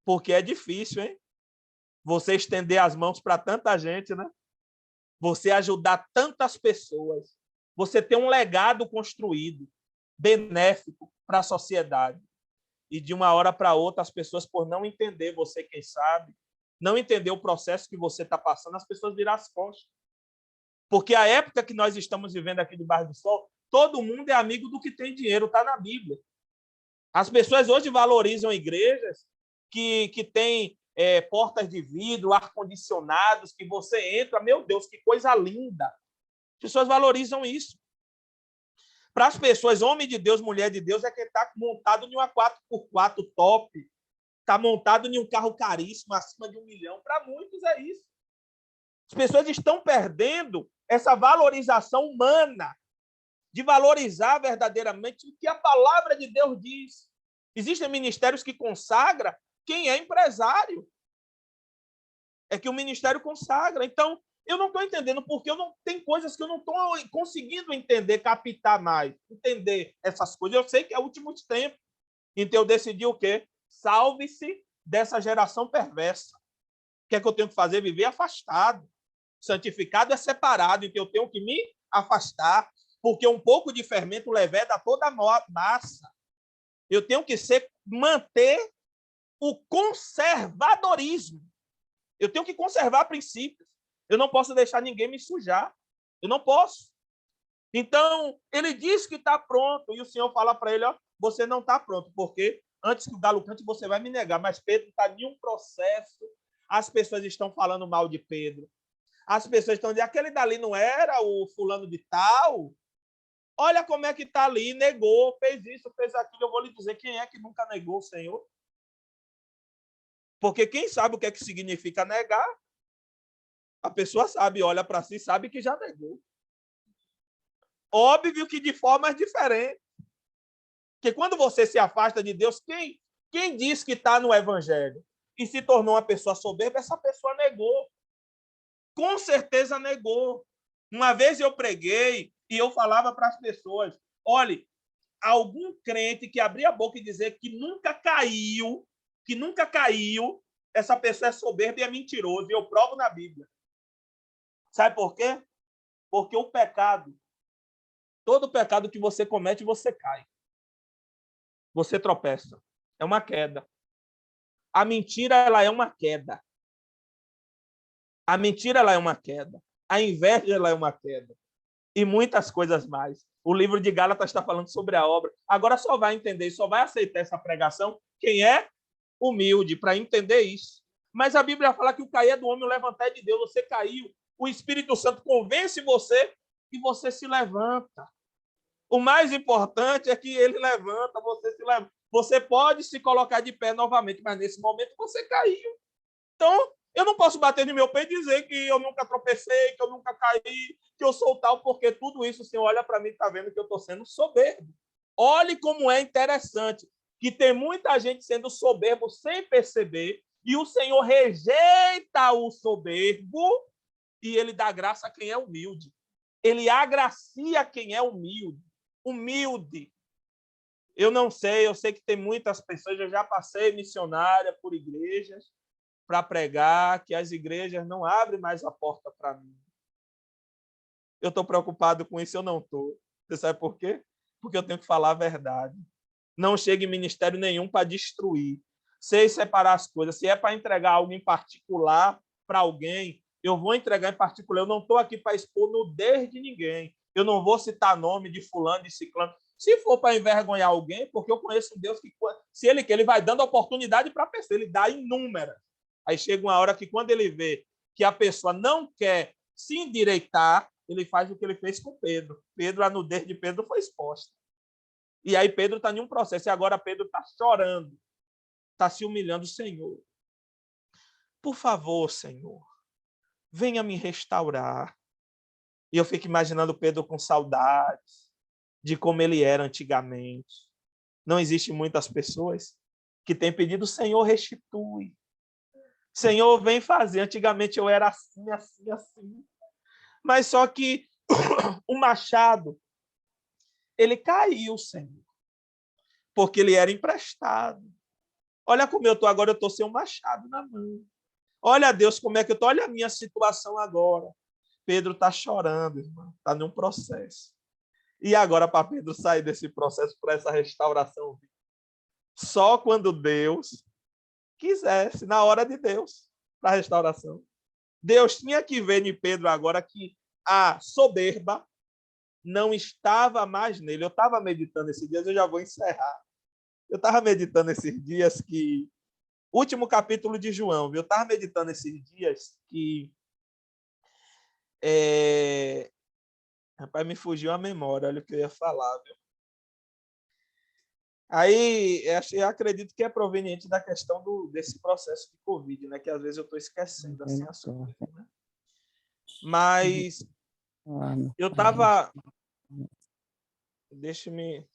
Porque é difícil, hein? Você estender as mãos para tanta gente, né? Você ajudar tantas pessoas. Você ter um legado construído, benéfico para a sociedade. e de uma hora para outra as pessoas, por não entender, você quem sabe, não entender o processo que você está passando, as pessoas viram as costas. Porque a época que nós estamos vivendo aqui debaixo do sol, todo mundo é amigo do que tem dinheiro, está na Bíblia. As pessoas hoje valorizam igrejas que têm portas de vidro, ar-condicionados, que você entra, meu Deus, que coisa linda. As pessoas valorizam isso. Para as pessoas, homem de Deus, mulher de Deus, é que está montado em uma 4x4 top, está montado em um carro caríssimo, acima de 1 milhão. Para muitos é isso. As pessoas estão perdendo essa valorização humana, de valorizar verdadeiramente o que a palavra de Deus diz. Existem ministérios que consagram quem é empresário. É que o ministério consagra. Então, eu não estou entendendo, porque tem coisas que eu não estou conseguindo entender, captar mais, entender essas coisas. Eu sei que é últimos tempos. Então, eu decidi o quê? Salve-se dessa geração perversa. O que é que eu tenho que fazer? Viver afastado. Santificado é separado, então eu tenho que me afastar, porque um pouco de fermento leveda toda a massa. Eu tenho que manter o conservadorismo. Eu tenho que conservar princípios. Eu não posso deixar ninguém me sujar. Eu não posso. Então, ele diz que está pronto, e o Senhor fala para ele, ó, você não está pronto, porque antes que o galo cante, você vai me negar. Mas Pedro está em um processo, as pessoas estão falando mal de Pedro. As pessoas estão dizendo, aquele dali não era o fulano de tal? Olha como é que está ali, negou, fez isso, fez aquilo. Eu vou lhe dizer, quem é que nunca negou o Senhor? Porque quem sabe o que é que significa negar, a pessoa sabe, olha para si, sabe que já negou. Óbvio que de formas diferentes. Porque quando você se afasta de Deus, quem diz que está no Evangelho e se tornou uma pessoa soberba, essa pessoa negou. Com certeza negou. Uma vez eu preguei e eu falava para as pessoas, olhe, algum crente que abria a boca e dizer que nunca caiu, essa pessoa é soberba e é mentiroso. E eu provo na Bíblia. Sabe por quê? Porque o pecado, todo pecado que você comete, você cai. Você tropeça. É uma queda. A mentira, ela é uma queda. A mentira, ela é uma queda. A inveja, ela é uma queda. E muitas coisas mais. O livro de Gálatas está falando sobre a obra. Agora só vai entender, só vai aceitar essa pregação quem é humilde para entender isso. Mas a Bíblia fala que o cair é do homem, o levantar é de Deus. Você caiu, o Espírito Santo convence você e você se levanta. O mais importante é que ele levanta, você se levanta. Você pode se colocar de pé novamente, mas nesse momento você caiu. Então, eu não posso bater no meu peito e dizer que eu nunca tropecei, que eu nunca caí, que eu sou tal, porque tudo isso, o Senhor olha para mim e está vendo que eu estou sendo soberbo. Olhe como é interessante que tem muita gente sendo soberbo sem perceber, e o Senhor rejeita o soberbo e ele dá graça a quem é humilde. Ele agracia quem é humilde. Humilde. Eu não sei, eu sei que tem muitas pessoas, eu já passei missionária por igrejas, para pregar, que as igrejas não abrem mais a porta para mim. Eu estou preocupado com isso, eu não estou. Você sabe por quê? Porque eu tenho que falar a verdade. Não chego em ministério nenhum para destruir. Sei separar as coisas. Se é para entregar algo em particular para alguém, eu vou entregar em particular. Eu não estou aqui para expor nudez de ninguém. Eu não vou citar nome de fulano, de ciclano. Se for para envergonhar alguém, porque eu conheço um Deus que, se ele quer, ele vai dando oportunidade para a pessoa. Ele dá inúmeras. Aí chega uma hora que, quando ele vê que a pessoa não quer se endireitar, ele faz o que ele fez com Pedro. A nudez de Pedro foi exposta. E aí Pedro está em um processo, e agora Pedro está chorando, está se humilhando. Senhor, por favor, Senhor, venha me restaurar. E eu fico imaginando Pedro com saudades de como ele era antigamente. Não existem muitas pessoas que têm pedido, Senhor, restitui. Senhor, vem fazer. Antigamente eu era assim, assim, assim. Mas só que o machado, ele caiu, Senhor. Porque ele era emprestado. Olha como eu estou agora, eu estou sem um machado na mão. Olha, Deus, como é que eu estou. Olha a minha situação agora. Pedro está chorando, irmão. Está num processo. E agora, para Pedro sair desse processo, para essa restauração, só quando Deus quisesse, na hora de Deus, para a restauração. Deus tinha que ver em Pedro agora que a soberba não estava mais nele. Eu estava meditando esses dias, eu já vou encerrar. Eu estava meditando esses dias que... Último capítulo de João, viu? Eu estava meditando esses dias que... Rapaz, me fugiu a memória, olha o que eu ia falar, viu? Aí, eu acredito que é proveniente da questão desse processo de Covid, né? Que às vezes eu estou esquecendo assim, as coisas, né? Mas eu estava... Deixa-me...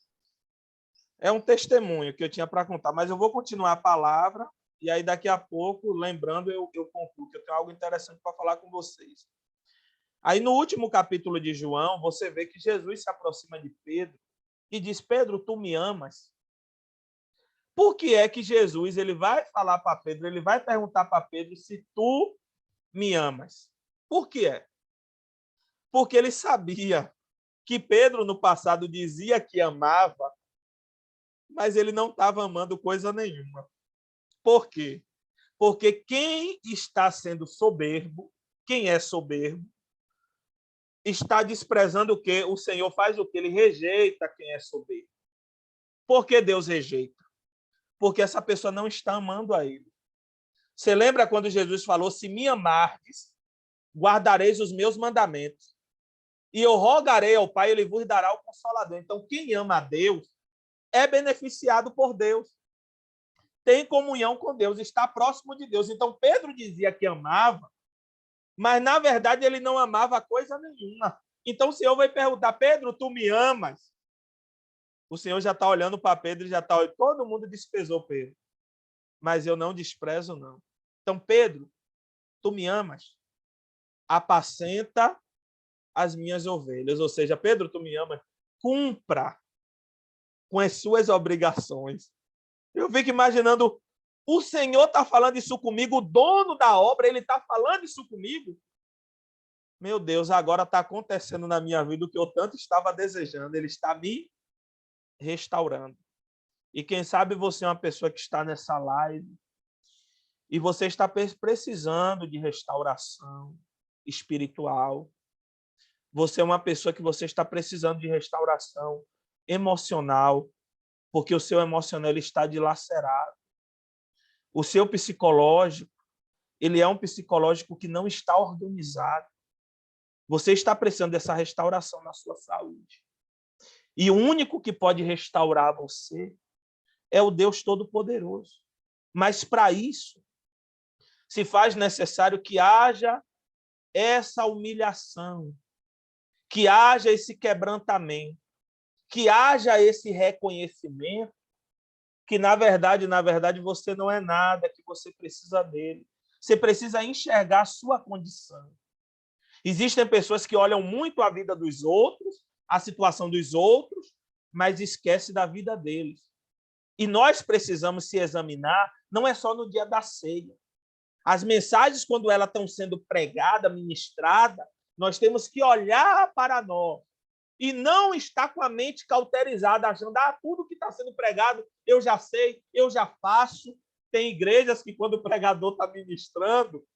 É um testemunho que eu tinha para contar, mas eu vou continuar a palavra e aí daqui a pouco, lembrando, eu concluo, que eu tenho algo interessante para falar com vocês. Aí no último capítulo de João, você vê que Jesus se aproxima de Pedro e diz: Pedro, tu me amas? Por que é que Jesus ele vai falar para Pedro, ele vai perguntar para Pedro se tu me amas? Por que é? Porque ele sabia que Pedro no passado dizia que amava, mas ele não estava amando coisa nenhuma. Por quê? Porque quem está sendo soberbo, quem é soberbo, está desprezando o quê? O Senhor faz o quê? Ele rejeita quem é soberbo. Por que Deus rejeita? Porque essa pessoa não está amando a ele. Você lembra quando Jesus falou: se me amardes, guardareis os meus mandamentos. E eu rogarei ao Pai, ele vos dará o Consolador. Então, quem ama a Deus é beneficiado por Deus. Tem comunhão com Deus, está próximo de Deus. Então, Pedro dizia que amava, mas, na verdade, ele não amava coisa nenhuma. Então, o Senhor vai perguntar: Pedro, tu me amas? O Senhor já está olhando para Pedro e já está olhando. Todo mundo desprezou Pedro. Mas eu não desprezo, não. Então, Pedro, tu me amas? Apacenta as minhas ovelhas. Ou seja, Pedro, tu me amas? Cumpra com as suas obrigações. Eu fico imaginando, o Senhor está falando isso comigo, o dono da obra, ele está falando isso comigo. Meu Deus, agora está acontecendo na minha vida o que eu tanto estava desejando. Ele está me restaurando. E quem sabe você é uma pessoa que está nessa live e você está precisando de restauração espiritual. Você é uma pessoa que você está precisando de restauração emocional, porque o seu emocional ele está dilacerado. O seu psicológico, ele é um psicológico que não está organizado. Você está precisando dessa restauração na sua saúde. E o único que pode restaurar você é o Deus Todo-Poderoso. Mas para isso, se faz necessário que haja essa humilhação, que haja esse quebrantamento, que haja esse reconhecimento que, na verdade, você não é nada, que você precisa dele. Você precisa enxergar a sua condição. Existem pessoas que olham muito a vida dos outros, a situação dos outros, mas esquecem da vida deles. E nós precisamos se examinar, não é só no dia da ceia. As mensagens, quando elas estão sendo pregadas, ministradas, nós temos que olhar para nós e não estar com a mente cauterizada, achando tudo que está sendo pregado eu já sei, eu já faço. Tem igrejas que, quando o pregador está ministrando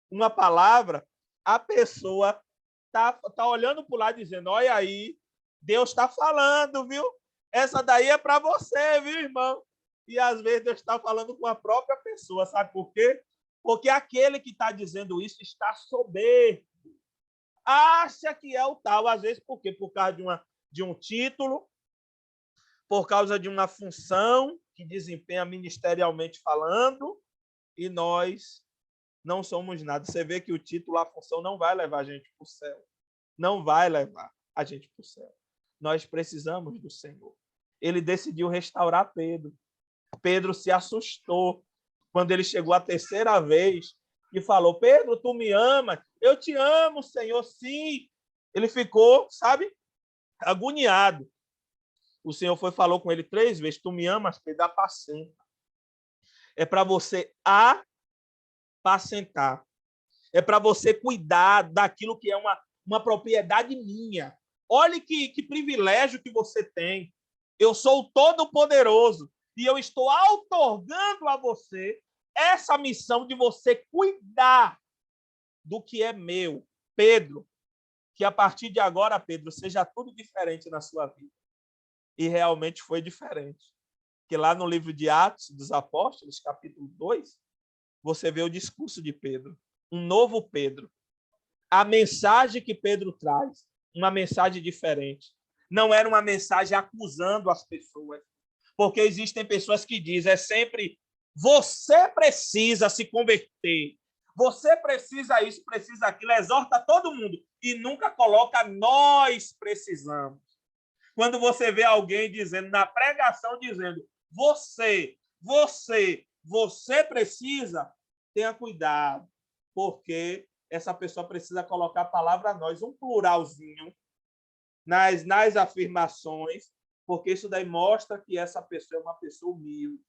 uma palavra, a pessoa está olhando para o lado dizendo: olha aí, Deus está falando, viu? Essa daí é para você, viu, irmão? E às vezes Deus está falando com a própria pessoa, sabe por quê? Porque aquele que está dizendo isso está soberbo. Acha que é o tal, às vezes, por quê? Por causa de um título, por causa de uma função que desempenha ministerialmente falando, e nós não somos nada. Você vê que o título, a função, não vai levar a gente para o céu. Não vai levar a gente para o céu. Nós precisamos do Senhor. Ele decidiu restaurar Pedro. Pedro se assustou quando ele chegou a terceira vez e falou: Pedro, tu me amas? Eu te amo, Senhor, sim. Ele ficou, sabe, agoniado. O Senhor falou com ele 3 vezes: tu me amas, Pedro? Apacenta. É para você apacentar. É para você cuidar daquilo que é uma propriedade minha. Olhe que privilégio que você tem. Eu sou o Todo-Poderoso. E eu estou outorgando a você essa missão de você cuidar do que é meu. Pedro, que a partir de agora, Pedro, seja tudo diferente na sua vida. E realmente foi diferente. Que lá no livro de Atos dos Apóstolos, capítulo 2, você vê o discurso de Pedro. Um novo Pedro. A mensagem que Pedro traz, uma mensagem diferente. Não era uma mensagem acusando as pessoas. Porque existem pessoas que dizem, é sempre, você precisa se converter. Você precisa isso, precisa aquilo, exorta todo mundo. E nunca coloca, nós precisamos. Quando você vê alguém dizendo, na pregação, dizendo, você precisa, tenha cuidado, porque essa pessoa precisa colocar a palavra nós, um pluralzinho, nas afirmações, porque isso daí mostra que essa pessoa é uma pessoa humilde,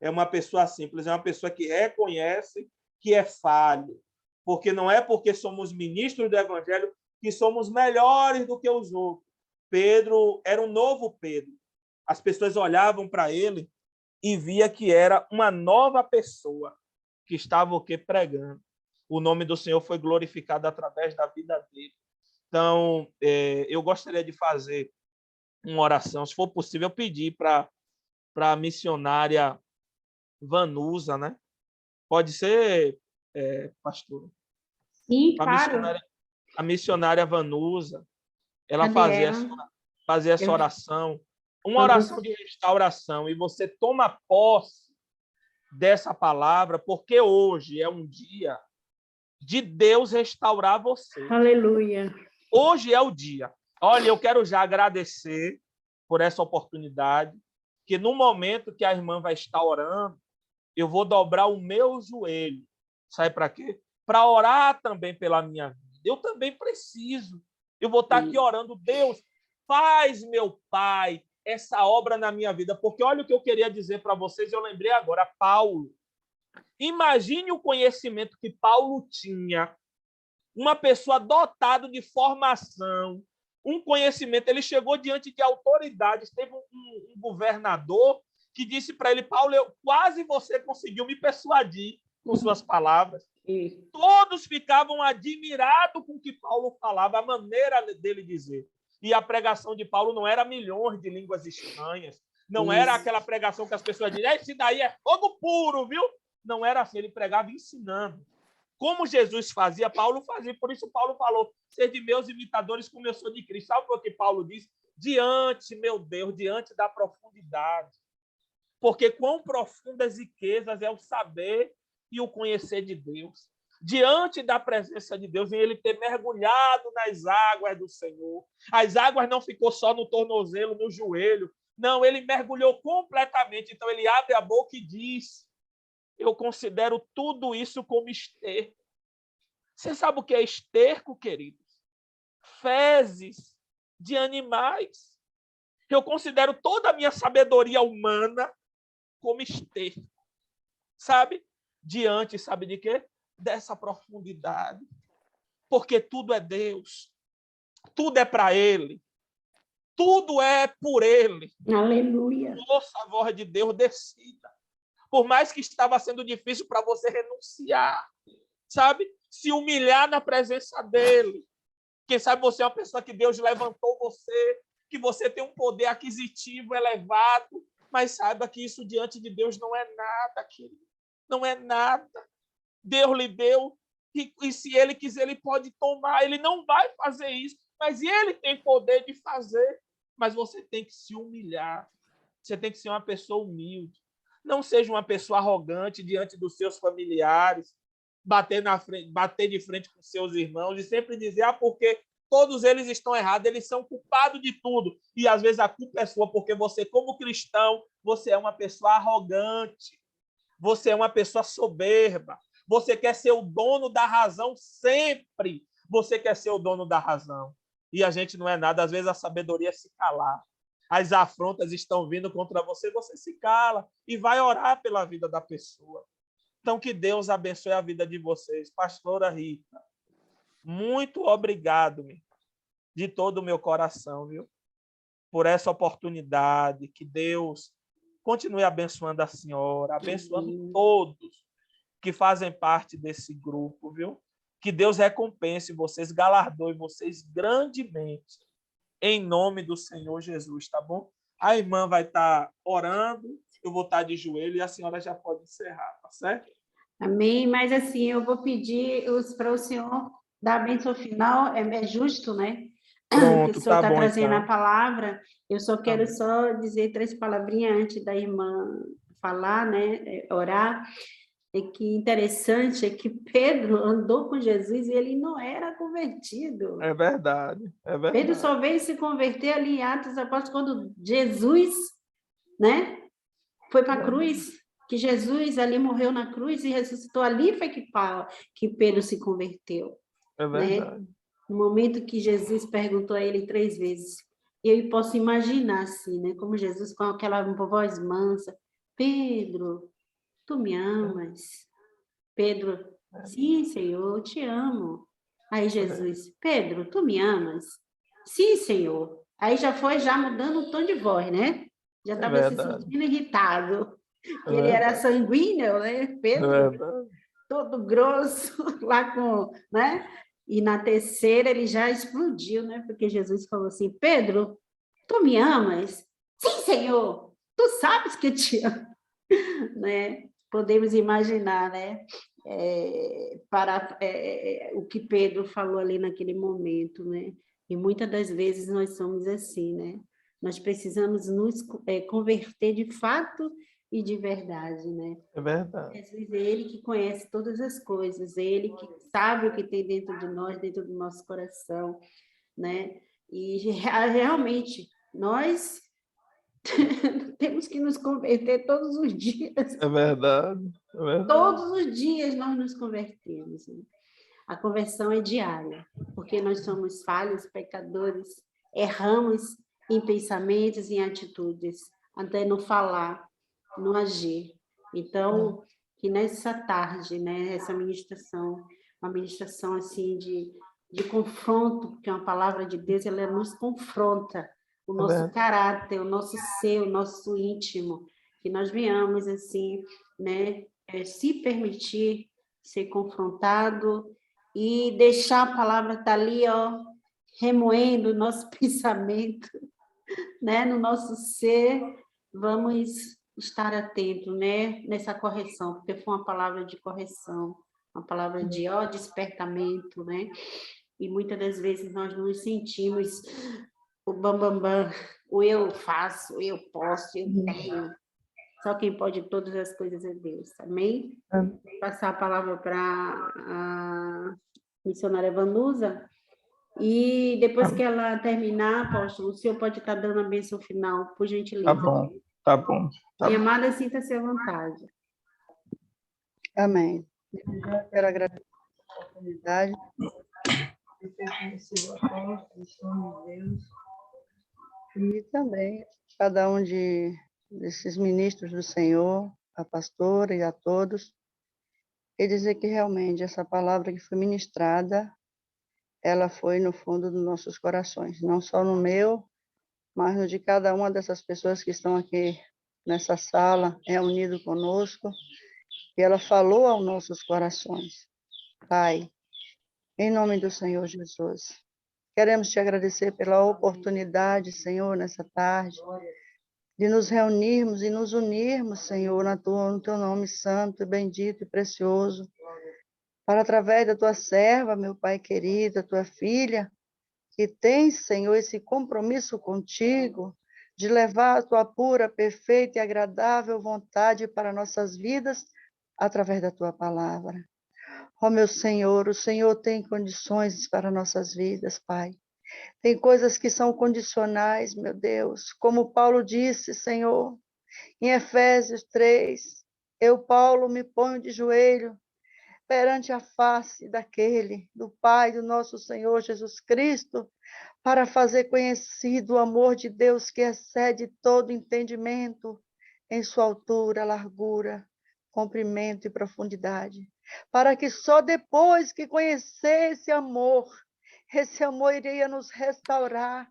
é uma pessoa simples, é uma pessoa que reconhece que é falho, porque não é porque somos ministros do Evangelho que somos melhores do que os outros. Pedro era um novo Pedro. As pessoas olhavam para ele e via que era uma nova pessoa que estava o quê? Pregando. O nome do Senhor foi glorificado através da vida dele. Então, eu gostaria de fazer uma oração, se for possível, eu pedir para a missionária Vanusa, né? Pode ser, pastor? Sim, claro. A missionária Vanusa, ela Cadê fazer essa oração, uma oração de restauração, e você toma posse dessa palavra, porque hoje é um dia de Deus restaurar você. Aleluia. Hoje é o dia. Olha, eu quero já agradecer por essa oportunidade, que no momento que a irmã vai estar orando, eu vou dobrar o meu joelho. Sabe para quê? Para orar também pela minha vida. Eu também preciso. Eu vou estar aqui orando, Deus, faz, meu Pai, essa obra na minha vida. Porque olha o que eu queria dizer para vocês, eu lembrei agora, Paulo. Imagine o conhecimento que Paulo tinha, uma pessoa dotada de formação, um conhecimento. Ele chegou diante de autoridades, teve um governador que disse para ele, Paulo, quase você conseguiu me persuadir com suas palavras. Todos ficavam admirados com o que Paulo falava, a maneira dele dizer. E a pregação de Paulo não era milhões de línguas estranhas, não era aquela pregação que as pessoas dizem, esse daí é fogo puro, viu? Não era assim, ele pregava ensinando. Como Jesus fazia, Paulo fazia. Por isso Paulo falou, ser de meus imitadores como eu sou de Cristo. Sabe o que Paulo diz? Diante, meu Deus, diante da profundidade. Porque quão profundas riquezas é o saber e o conhecer de Deus. Diante da presença de Deus, em ele ter mergulhado nas águas do Senhor. As águas não ficou só no tornozelo, no joelho. Não, ele mergulhou completamente. Então ele abre a boca e diz, eu considero tudo isso como esterco. Você sabe o que é esterco, queridos? Fezes de animais. Eu considero toda a minha sabedoria humana como esterco. Sabe? Diante, sabe de quê? Dessa profundidade. Porque tudo é Deus. Tudo é para Ele. Tudo é por Ele. Aleluia. Ouça a voz de Deus, decida. Por mais que estava sendo difícil para você renunciar, sabe? Se humilhar na presença dele. Quem sabe você é uma pessoa que Deus levantou você, que você tem um poder aquisitivo elevado, mas saiba que isso diante de Deus não é nada, querido. Não é nada. Deus lhe deu, e se ele quiser, ele pode tomar. Ele não vai fazer isso, mas ele tem poder de fazer. Mas você tem que se humilhar. Você tem que ser uma pessoa humilde. Não seja uma pessoa arrogante diante dos seus familiares, bater de frente com seus irmãos e sempre dizer, porque todos eles estão errados, eles são culpados de tudo. E às vezes a culpa é sua, porque você, como cristão, você é uma pessoa arrogante, você é uma pessoa soberba, você quer ser o dono da razão sempre. Você quer ser o dono da razão. E a gente não é nada, às vezes a sabedoria é se calar. As afrontas estão vindo contra você, você se cala e vai orar pela vida da pessoa. Então, que Deus abençoe a vida de vocês. Pastora Rita, muito obrigado, de todo o meu coração, viu? Por essa oportunidade. Que Deus Continue abençoando a senhora, abençoando todos que fazem parte desse grupo, viu? Que Deus recompense vocês, galardoe vocês grandemente, em nome do Senhor Jesus, tá bom? A irmã vai estar orando, eu vou estar de joelho e a senhora já pode encerrar, tá certo? Amém. Mas assim, eu vou pedir para o senhor dar a bênção final, é justo, né? Que o Pronto, senhor tá está bom trazendo a então. palavra. Eu só quero Amém. só dizer 3 palavrinhas antes da irmã falar, né? Orar. E que interessante é que Pedro andou com Jesus e ele não era convertido. É verdade, é Pedro verdade. só veio se converter ali em Atos dos Apóstolos quando Jesus, né, foi para a cruz, que Jesus ali morreu na cruz e ressuscitou. Ali foi que Pedro se converteu, É né? verdade. No momento que Jesus perguntou a ele 3 vezes. E eu posso imaginar assim, né, como Jesus com aquela voz mansa: Pedro, tu me amas? Pedro: sim, Senhor, eu te amo. Aí Jesus: Pedro, tu me amas? Sim, Senhor. Aí já mudando o tom de voz, né? Já É estava se verdade. sentindo irritado. É Que ele era verdade. sanguíneo, né? É Pedro, verdade. todo grosso, lá com, né? E na terceira ele já explodiu, né? Porque Jesus falou assim: Pedro, tu me amas? Sim, Senhor. Tu sabes que eu te amo, né? Podemos imaginar, né? O que Pedro falou ali naquele momento, né? E muitas das vezes nós somos assim, né? Nós precisamos nos converter de fato e de verdade, né? É verdade. Jesus é Ele que conhece todas as coisas, é Ele que sabe o que tem dentro de nós, dentro do nosso coração, né? E realmente nós temos que nos converter todos os dias. É verdade. É verdade. Todos os dias nós nos convertemos. Né? A conversão é diária, porque nós somos falhos, pecadores, erramos em pensamentos e em atitudes, até no falar, no agir. Então, que nessa tarde, né, essa ministração, uma ministração assim de confronto, porque uma palavra de Deus, ela nos confronta, o nosso caráter, o nosso ser, o nosso íntimo, que nós venhamos assim, né, se permitir ser confrontado e deixar a palavra estar ali, ó, remoendo o nosso pensamento, né, no nosso ser, vamos estar atento, né, nessa correção, porque foi uma palavra de correção, uma palavra de despertamento, né? E muitas das vezes nós nos sentimos o bambambam, o eu faço, eu posso, eu tenho. Só quem pode todas as coisas é Deus, amém? Vou passar a palavra para a missionária Vanusa, e depois que ela terminar, apóstolo, o senhor pode estar dando a bênção final, por gentileza. Tá bom, tá bom. Tá Minha bom. amada, sinta-se à vontade. Amém. Eu quero agradecer a oportunidade de ter conhecido a todos, os sonhos de Deus, e também cada um desses ministros do Senhor, a pastora e a todos, e dizer que realmente essa palavra que foi ministrada, ela foi no fundo dos nossos corações, não só no meu, mas no de cada uma dessas pessoas que estão aqui nessa sala, reunido conosco, e ela falou aos nossos corações. Pai, em nome do Senhor Jesus, queremos te agradecer pela oportunidade, Senhor, nessa tarde, de nos reunirmos e nos unirmos, Senhor, no teu nome santo, bendito e precioso, para através da tua serva, meu Pai querido, a tua filha, que tem, Senhor, esse compromisso contigo, de levar a tua pura, perfeita e agradável vontade para nossas vidas, através da tua palavra. Ó meu Senhor, o Senhor tem condições para nossas vidas, Pai. Tem coisas que são condicionais, meu Deus. Como Paulo disse, Senhor, em Efésios 3, eu, Paulo, me ponho de joelho perante a face do Pai, do nosso Senhor Jesus Cristo, para fazer conhecido o amor de Deus que excede todo entendimento em sua altura, largura, comprimento e profundidade, para que só depois que conhecer esse amor iria nos restaurar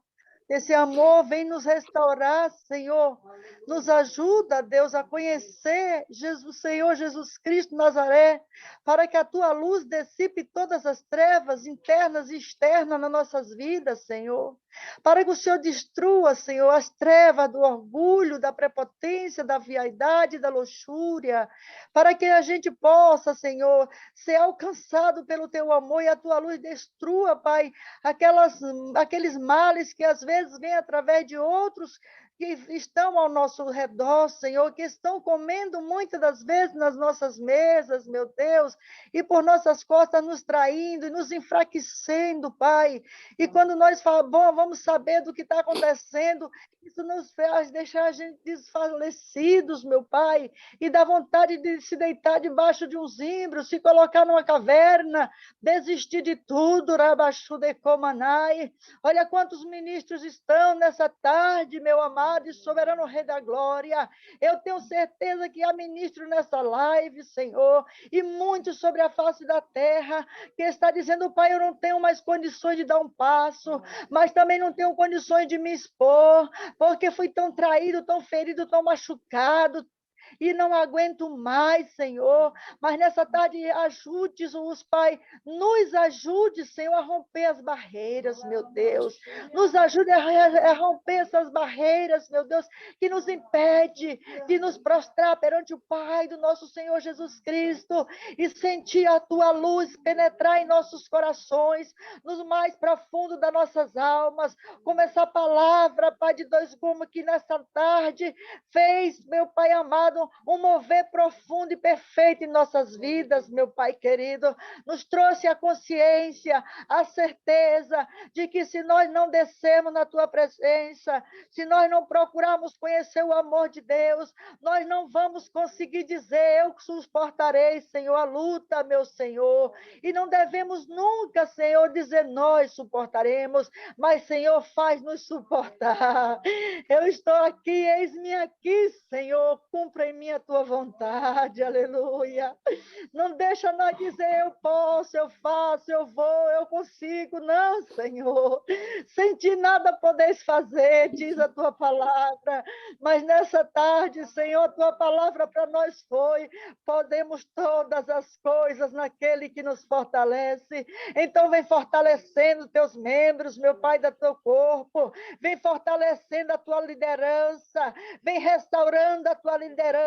Esse amor vem nos restaurar, Senhor. Nos ajuda, Deus, a conhecer Jesus, Senhor Jesus Cristo Nazaré, para que a tua luz dissipe todas as trevas internas e externas nas nossas vidas, Senhor. Para que o Senhor destrua, Senhor, as trevas do orgulho, da prepotência, da vaidade, da luxúria, para que a gente possa, Senhor, ser alcançado pelo teu amor e a tua luz destrua, Pai, aqueles males que às vezes vêm através de outros que estão ao nosso redor, Senhor, que estão comendo muitas das vezes nas nossas mesas, meu Deus, e por nossas costas nos traindo e nos enfraquecendo, Pai. E quando nós falamos, bom, vamos saber do que está acontecendo, isso nos faz deixar a gente desfalecidos, meu Pai, e dá vontade de se deitar debaixo de um zimbro, se colocar numa caverna, desistir de tudo, Rabaxu de Comanai. Olha quantos ministros estão nessa tarde, meu amado e soberano Rei da Glória. Eu tenho certeza que há ministro nessa live, Senhor, e muitos sobre a face da terra, que está dizendo, Pai, eu não tenho mais condições de dar um passo, mas também não tenho condições de me expor, porque fui tão traído, tão ferido, tão machucado, e não aguento mais, Senhor. Mas nessa tarde, ajude-os, Pai. Nos ajude, Senhor, a romper as barreiras, meu Deus. Nos ajude a romper essas barreiras, meu Deus, que nos impede de nos prostrar perante o Pai do nosso Senhor Jesus Cristo e sentir a tua luz penetrar em nossos corações, nos mais profundos das nossas almas, como essa palavra, Pai de dois gumes, que nessa tarde fez, meu Pai amado, um mover profundo e perfeito em nossas vidas, meu Pai querido. Nos trouxe a consciência, a certeza de que se nós não descermos na tua presença, se nós não procurarmos conhecer o amor de Deus, nós não vamos conseguir dizer, eu suportarei, Senhor, a luta, meu Senhor. E não devemos nunca, Senhor, dizer nós suportaremos, mas, Senhor, faz-nos suportar. Eu estou aqui, eis-me aqui, Senhor, cumpra em mim a tua vontade, aleluia. Não deixa nós dizer eu posso, eu faço, eu vou, eu consigo, não, Senhor. Sem ti nada podeis fazer, diz a tua palavra, mas nessa tarde, Senhor, a tua palavra para nós foi, podemos todas as coisas naquele que nos fortalece. Então vem fortalecendo teus membros, meu Pai, do teu corpo, vem fortalecendo a tua liderança, vem restaurando a tua liderança,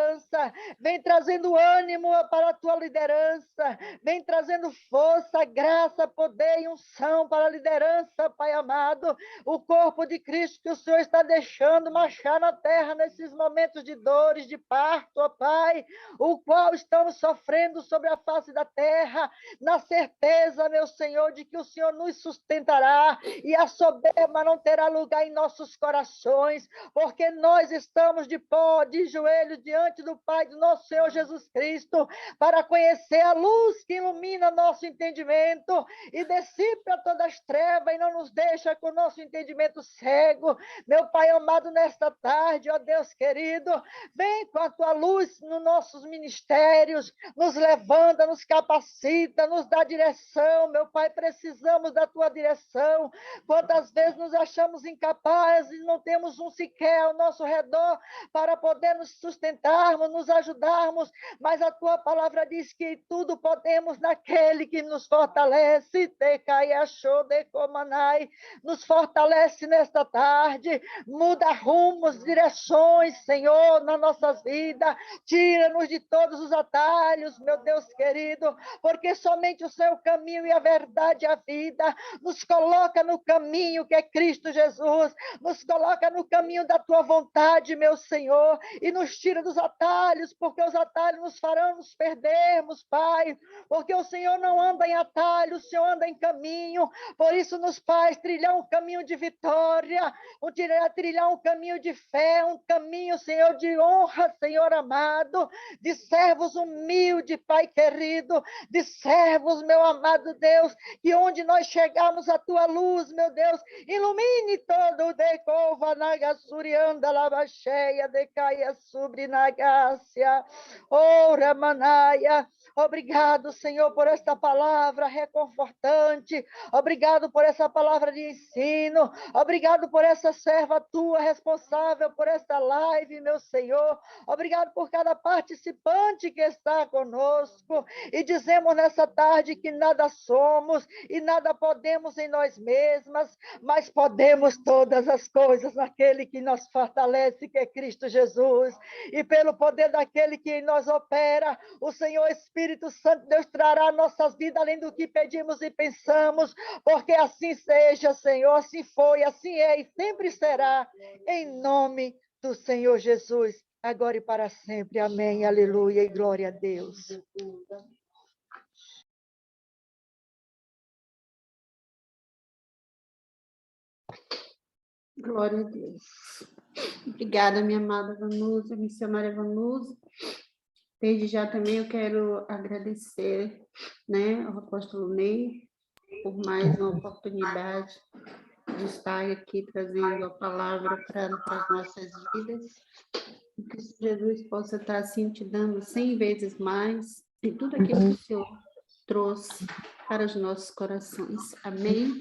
vem trazendo ânimo para a tua liderança, vem trazendo força, graça, poder e unção para a liderança, Pai amado, o corpo de Cristo que o Senhor está deixando marchar na terra nesses momentos de dores, de parto, ó Pai, o qual estamos sofrendo sobre a face da terra, na certeza, meu Senhor, de que o Senhor nos sustentará e a soberba não terá lugar em nossos corações, porque nós estamos de pó, de joelhos diante do Pai do nosso Senhor Jesus Cristo, para conhecer a luz que ilumina nosso entendimento e dissipa todas as trevas e não nos deixa com o nosso entendimento cego. Meu Pai amado, nesta tarde, ó Deus querido, vem com a tua luz nos nossos ministérios, nos levanta, nos capacita, nos dá direção. Meu Pai, precisamos da tua direção. Quantas vezes nos achamos incapazes e não temos um sequer ao nosso redor para poder nos sustentarmos, nos ajudarmos, mas a tua palavra diz que tudo podemos naquele que nos fortalece. Nos fortalece nesta tarde, muda rumos, direções, Senhor, nas nossas vidas, tira-nos de todos os atalhos, meu Deus querido, porque somente o seu caminho e a verdade e a vida nos coloca no caminho que é Cristo Jesus, nos coloca no caminho da tua vontade, meu Senhor, e nos tira dos atalhos, porque os atalhos nos farão nos perdermos, Pai, porque o Senhor não anda em atalho, o Senhor anda em caminho, por isso nos faz trilhar um caminho de vitória, trilhar um caminho de fé, um caminho, Senhor, de honra, Senhor amado, de servos humildes, Pai querido, de servos, meu amado Deus, que onde nós chegarmos a tua luz, meu Deus, ilumine todo o decova nagasurianda lavacheia decaia sobre nagácia, ora manaia, Obrigado, Senhor, por esta palavra reconfortante. Obrigado por essa palavra de ensino. Obrigado por essa serva tua responsável por esta live, meu Senhor. Obrigado por cada participante que está conosco. E dizemos nessa tarde que nada somos e nada podemos em nós mesmas, mas podemos todas as coisas naquele que nos fortalece, que é Cristo Jesus. E pelo poder daquele que em nós opera, o Senhor Espírito Santo, Deus, trará a nossas vidas além do que pedimos e pensamos, porque assim seja, Senhor, assim foi, assim é e sempre será, em nome do Senhor Jesus, agora e para sempre. Amém, aleluia e glória a Deus. Glória a Deus. Obrigada, minha amada Vanusa, missionária Vanusa. Desde já também eu quero agradecer, né, ao apóstolo Ney por mais uma oportunidade de estar aqui trazendo a palavra para as nossas vidas. Que Jesus possa estar assim te dando 100 vezes mais em tudo aquilo que o Senhor trouxe para os nossos corações. Amém?